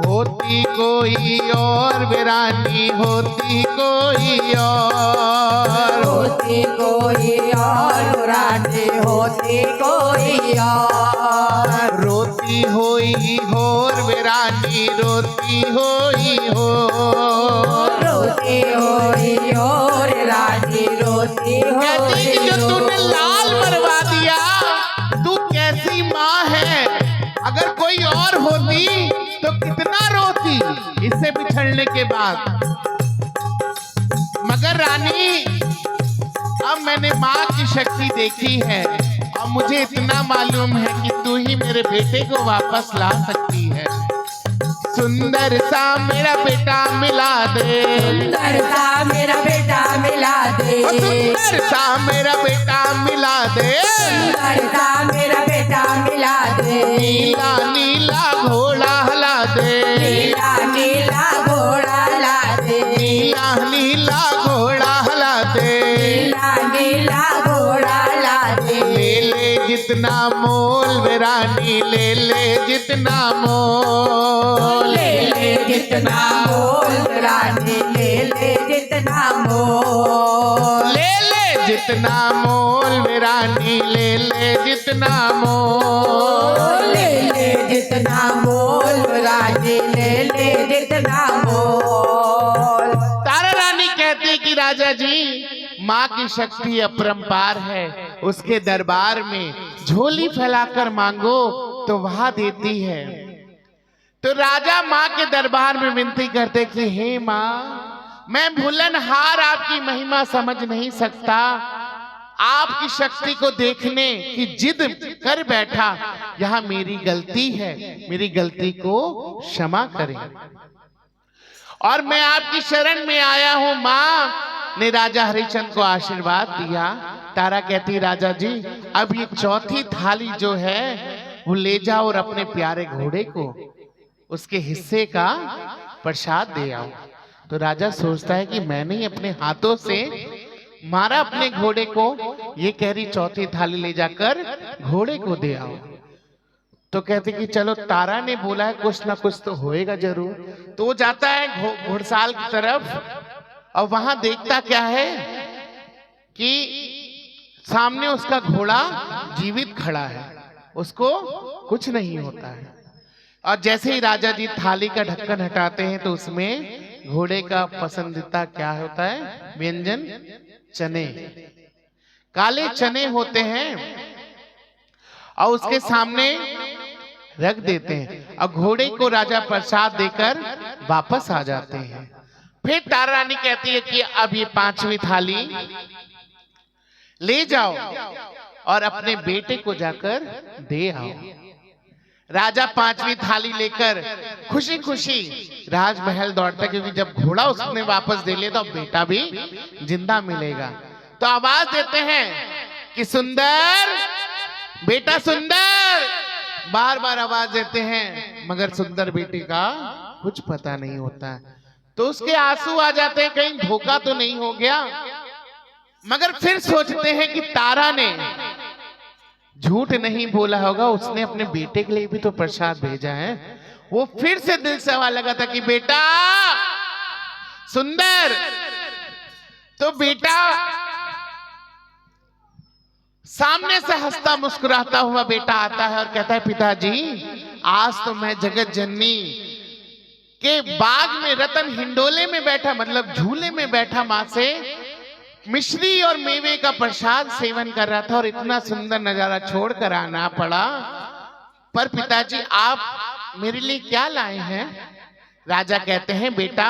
होती कोई और बेरानी, होती कोई और, होती कोई और रानी, होती कोई और। रोती होई होर बेरानी, रोती होई हो, रोती होई और रानी, रोती कहती होई कि जो तूने और। लाल मरवा दिया, तू कैसी माँ है अगर कोई और होती तो कितना रोती इससे बिछड़ने के बाद। मगर रानी, अब मैंने माँ की शक्ति देखी है और मुझे इतना मालूम है कि तू ही मेरे बेटे को वापस ला सकती है। सुंदर सा मेरा बेटा मिला दे, सुंदर सा मेरा बेटा मिला दे, सुंदर सा मेरा बेटा मिला दे, सुंदर सा मेरा बेटा मिला दे, नीला नीला घोड़ा हला दे, नीला नीला घोड़ा ला दे, नीला नीला घोड़ा हला दे, नीला नीला घोड़ा ला दे। ले ले जितना मोल वे रानी, ले ले जितना मोल, ले ले जितना मोल रानी, ले ले जितना मोल, ले ले जितना मोल वे रानी, ले ले जितना मोल, ले ले जितना मोल रानी, ले ले जितना मोल। तारा रानी कहती है कि राजा जी, माँ की शक्ति अपरंपार है, उसके दरबार में झोली फैलाकर मांगो तो वहां देती है। तो राजा माँ के दरबार में विनती करते कि हे माँ, मैं भूलनहार आपकी महिमा समझ नहीं सकता, आपकी शक्ति को देखने की जिद कर बैठा, यहाँ मेरी गलती है, मेरी गलती को क्षमा करें और मैं आपकी शरण में आया हूँ। माँ ने राजा हरिश्चंद्र को आशीर्वाद दिया। तारा कहती, राजा जी अब ये चौथी थाली जो है वो ले जाओ और अपने प्यारे घोड़े को उसके हिस्से का प्रसाद दे आओ। तो राजा सोचता है कि मैंने ही अपने हाथों से मारा अपने घोड़े को, ये कह रही चौथी थाली ले जाकर घोड़े को दे आओ। तो कहते कि चलो, तारा ने बोला है कुछ ना कुछ तो होएगा जरूर। तो वो जाता है घुड़साल की तरफ और वहां देखता क्या है कि सामने उसका घोड़ा जीवित खड़ा है, उसको कुछ नहीं होता है। और जैसे ही राजा जी थाली का ढक्कन हटाते हैं तो उसमें घोड़े का पसंदीदा क्या होता है व्यंजन, चने, काले चने होते हैं और उसके सामने रख देते हैं और घोड़े को राजा प्रसाद देकर वापस आ जाते हैं। फिर तारा रानी कहती है कि अब ये पांचवी थाली ले जाओ और अपने बेटे को जाकर दे आओ। राजा पांचवी थाली लेकर खुशी खुशी राजमहल दौड़ता, क्योंकि जब घोड़ा उसने वापस दे लिया तो बेटा भी जिंदा मिलेगा। तो आवाज देते हैं कि सुंदर बेटा सुंदर, बार बार आवाज देते हैं, मगर सुंदर बेटे का कुछ पता नहीं होता। तो उसके आंसू आ जाते हैं, कहीं धोखा तो नहीं हो गया। मगर फिर सोचते हैं कि तारा ने झूठ नहीं बोला होगा, उसने अपने बेटे के लिए भी तो प्रसाद भेजा है। वो फिर से दिल सवाल लगा था कि बेटा सुंदर, तो बेटा सामने से हंसता मुस्कुराता हुआ बेटा आता है और कहता है, पिताजी आज तो मैं जगत जननी के बाग में रतन हिंडोले में बैठा, मतलब झूले में बैठा, माँ से मिश्री और मेवे का प्रसाद सेवन कर रहा था और इतना सुंदर नजारा छोड़कर आना पड़ा। पर पिताजी आप मेरे लिए क्या लाए हैं? राजा कहते हैं, बेटा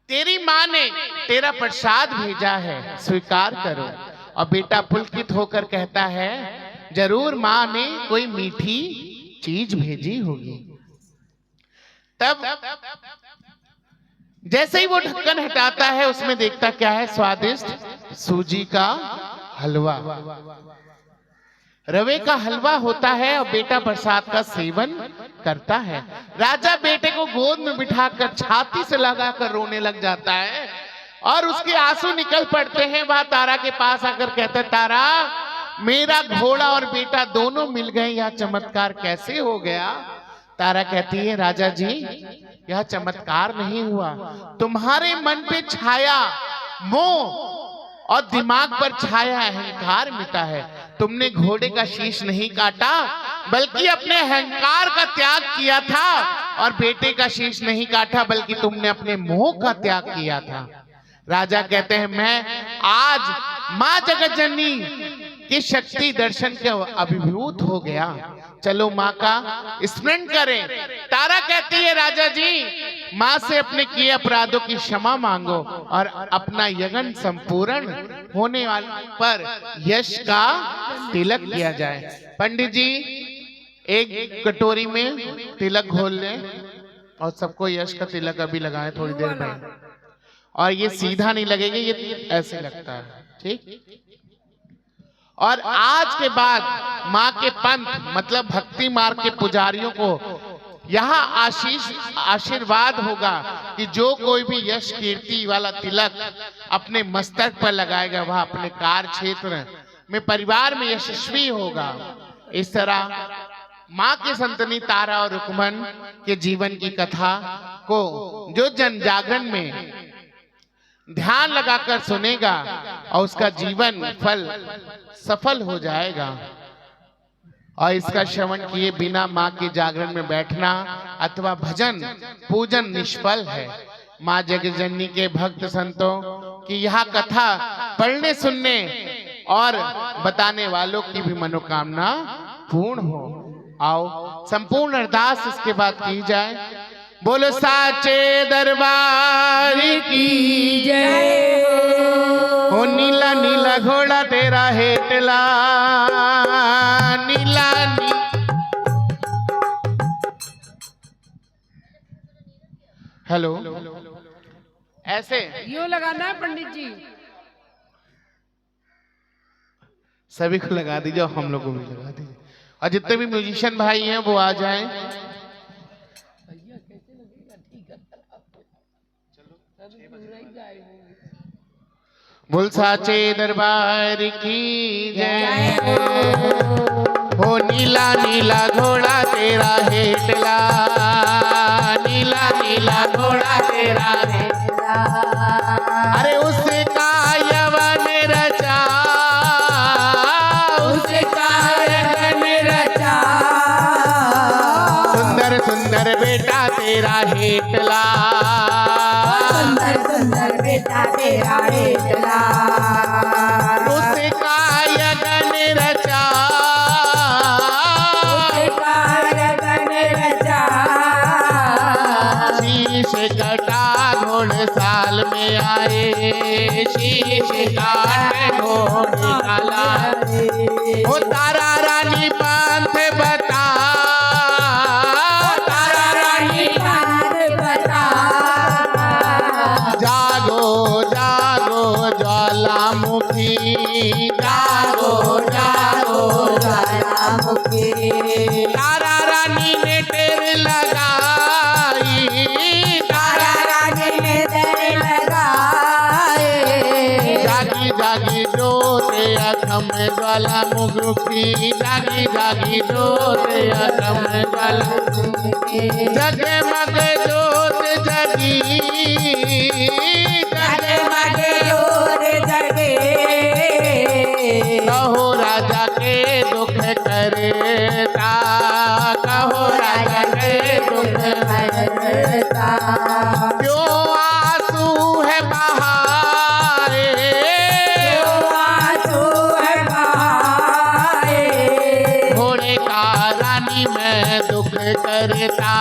तेरी माँ ने तेरा प्रसाद भेजा है, स्वीकार करो। और बेटा पुलकित होकर कहता है, जरूर माँ ने कोई मीठी चीज भेजी होगी। तब जैसे ही वो ढक्कन हटाता है उसमें देखता क्या है, स्वादिष्ट सूजी का हलवा, रवे का हलवा होता है और बेटा प्रसाद का सेवन करता है। राजा बेटे को गोद में बिठाकर छाती से लगाकर रोने लग जाता है और उसके आंसू निकल पड़ते हैं। वह तारा के पास आकर कहता है, तारा मेरा घोड़ा और बेटा दोनों मिल गए, यह चमत्कार कैसे हो गया? तारा कहती है, राजा जी यह चमत्कार नहीं हुआ, तुम्हारे मन पे छाया मोह और दिमाग पर छाया अहंकार मिटा है। तुमने घोड़े का शीश नहीं काटा बल्कि अपने अहंकार का त्याग किया था, और बेटे का शीश नहीं काटा बल्कि तुमने अपने मोह का त्याग किया था। राजा कहते हैं, मैं आज माँ जगत जननी कि शक्ति दर्शन के अभिभूत हो गया। चलो माँ का स्मरण करें। तारा कहती है राजा जी माँ से अपने किए अपराधों की क्षमा मांगो और अपना यज्ञ संपूर्ण होने वाले पर यश का तिलक किया जाए। पंडित जी एक कटोरी में तिलक घोल लें और सबको यश का तिलक अभी लगाएं थोड़ी देर में। और ये सीधा नहीं लगेगा, ये ऐसे लगता है, ठीक। और आज के बाद माँ के पंथ मतलब भक्ति मार्ग के पुजारियों को यहाँ आशीर्वाद होगा कि जो कोई भी यश कीर्ति वाला तिलक अपने मस्तक पर लगाएगा वह अपने कार्य क्षेत्र में परिवार में यशस्वी होगा। इस तरह माँ की संतनी तारा और रुक्मन के जीवन की कथा को जो जन जागरण में ध्यान लगाकर सुनेगा और उसका जीवन फल सफल हो जाएगा। और इसका श्रवण किए बिना माँ के जागरण में बैठना अथवा भजन पूजन निष्फल है। माँ जगजननी के भक्त संतों की यह कथा पढ़ने सुनने और बताने वालों की भी मनोकामना पूर्ण हो। आओ संपूर्ण अरदास इसके बाद की जाए। बोलो साचे दरबार की जय ओ नीला नीला घोड़ा तेरा हेटला नीला हेलो ऐसे यूं लगाना है पंडित जी। सभी को लगा दीजिए और हम लोग को भी लगा दीजिए और जितने भी म्यूजिशियन भाई हैं वो आ जाएं। बोल साचे दरबार की जय हो नीला नीला घोड़ा तेरा हेटला नीला नीला घोड़ा तेरा हेटला अरे उसका यवन रचा उसका यवन रचा सुंदर सुंदर बेटा तेरा हेटला सुंदर सुंदर बेटा तेरा हेटला उसका यज्ञ रचा उसका यज्ञ रचा शीश कटा घोड़ साल में आए शीश काट घोड़ काला ओ तारा रानी पंथ बता तारा रानी पंथ बता जागो जागो ज्वालामुखी जागो जागो ज्वालामुखी तारा रानी ने टेर लगाई तारा रानी ने तेरे लगाए जागी जागी जोते अखम ज्वालामुखी जागी जागी जोते अखम ज्वालामुखी जगमग जोत जगी जगमग जोत जगे कहो राजा के दुख करता कहो राजा के दुख करता क्यों आंसू है बहाए आंसू है बहाए घोड़े का रानी में दुख करता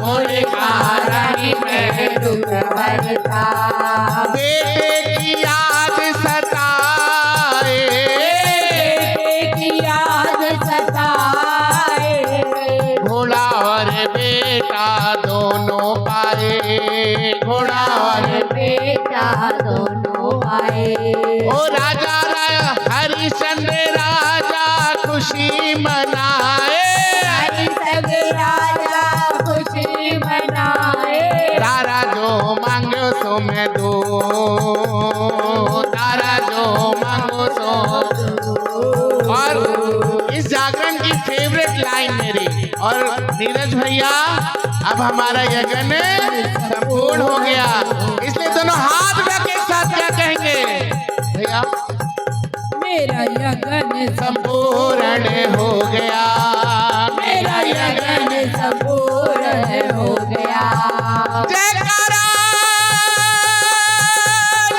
घोड़े का रानी में दुख भरता बेटे की याद सताए की याद सताए घोड़ा और बेटा दोनों पाए घोड़ा और बेटा दोनों आए ओ राजा हरिश्चंद्र राजा खुशी मनाए हरि सब राजा खुशी मनाए तारा जो मांगो सो मैं दो तारा जो मांगो सो और इस जागरण की फेवरेट लाइन मेरी और नीरज भैया अब हमारा यज्ञ संपूर्ण हो गया इसलिए दोनों हाथ रख के एक साथ क्या कहेंगे भैया मेरा यज्ञ संपूर्ण हो गया मेरा यज्ञ संपूर्ण हो गया जयकारा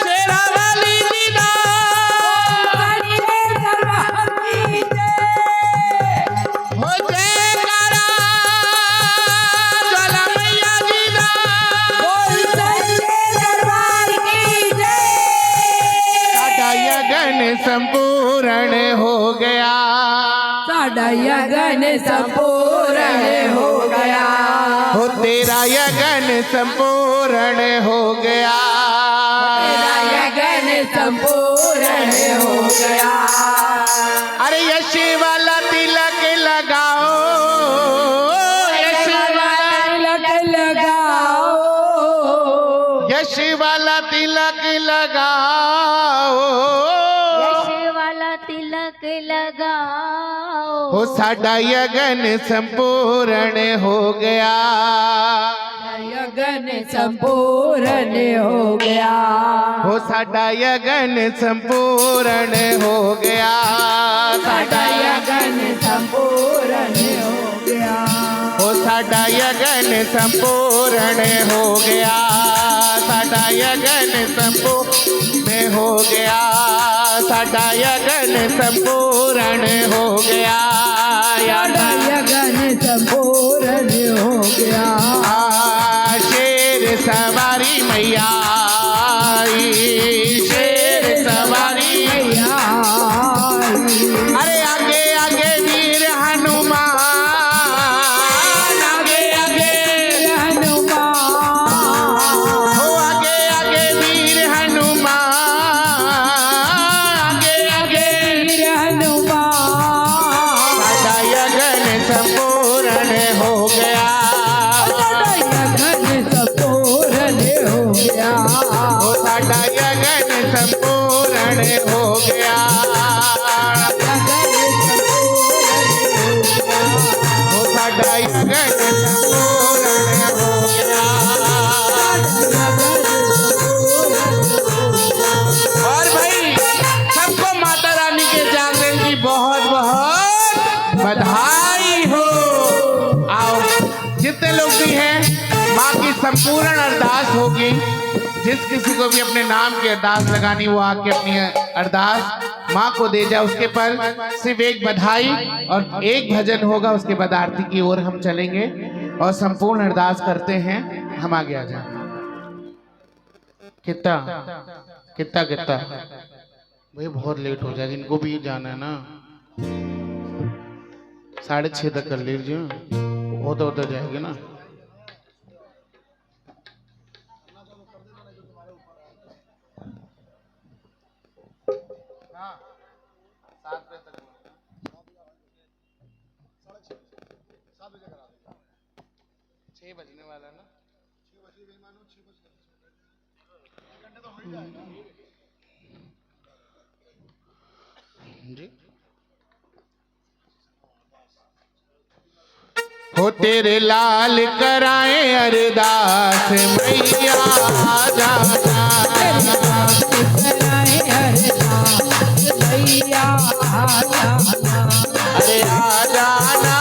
शेरावाली जी दा हरि रे दरबार सारा यगन संपूर्ण हो गया हो तेरा यगन संपूर्ण हो गया तेरा यगन संपूर्ण हो गया अरे यश वाला तिलक लगाओ यश तिलक लगाओ यश वाला तिलक लगाओ यश वाला तिलक लगाओ हो साडा यगन संपूर्ण हो गया यगन संपूर्ण हो गया हो साडा यगन संपूर्ण हो गया साडा यगन संपूर्ण हो गया हो साडा यगन संपूर्ण हो गया साडा यगन संपूर्ण हो गया साडा यगन संपूर्ण हो गया साडा यगन संपूर्ण हो गया शेर सवारी मैया आई, शेर सवारी मैया अरे आगे आगे वीर हनुमान आगे आगे हनुमान हो आगे आगे वीर हनुमान आगे आगे हनुमान साडा यगन संपूर्ण हो गया यगन संपूर्ण हो गया हो साडा यगन संपूर्ण हो गया हो साडा यगन संपूर्ण हो गया और भाई सबको माता रानी के जागरण की बहुत बहुत बधाई हो। आओ जितने लोग भी हैं माँ की संपूर्ण अरदास होगी जिस किसी को भी अपने नाम की अरदास लगानी वो आके अपनी अरदास माँ को दे जाए। उसके पर सिर्फ एक बधाई और एक भजन होगा उसके बाद आरती की ओर हम चलेंगे और संपूर्ण अरदास करते हैं। हम आगे आ जाए कितना कितना कितना भाई बहुत लेट हो जाएगा इनको भी जाना है ना 6:30 तक कर लीजिए होता होता जाएगी ना हाँ 7 बजे तक 6 बजने वाला ना जी हो तेरे लाल कराए अरदास मैया आ जाना अरे आ जाना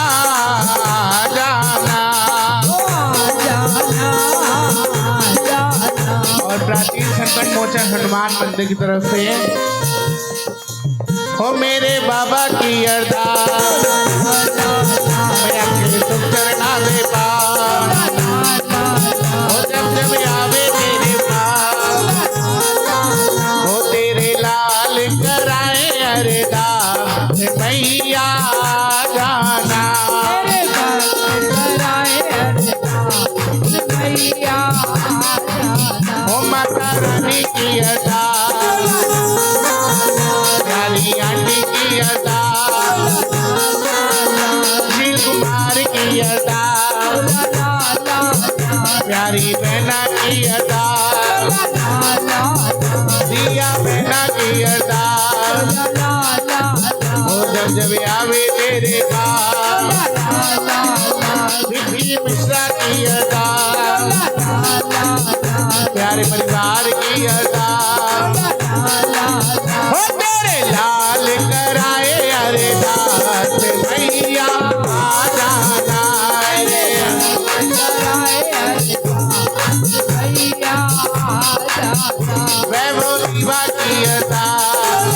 आ जाना और प्राचीन संकट मोचन हनुमान मंदिर की तरफ से हो मेरे बाबा की अरदास मैं अपने सुख चरणा में पास हो जब जब आवे तेरे पास हो तेरे लाल कराए अरदास मैया जाना हो माता रानी की अरदास प्यारी आंटी की अरदास शील कुमार की अरदास प्यारी बहना की अरदास दिया बहना की अरदास हो जब जब आवे तेरे पास विधि मिश्रा की अरदास प्यारे परिवार की अरदास हो तेरे लाल कराए अरदास मैया आ जाना वैभव दीवा की अरदास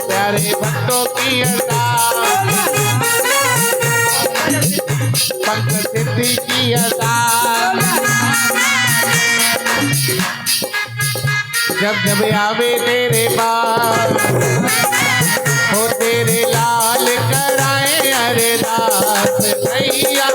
प्यारे भक्तों की अरदास पंकज सिद्धि की अरदास जब जब आवे तेरे पास हो तेरे लाल मैया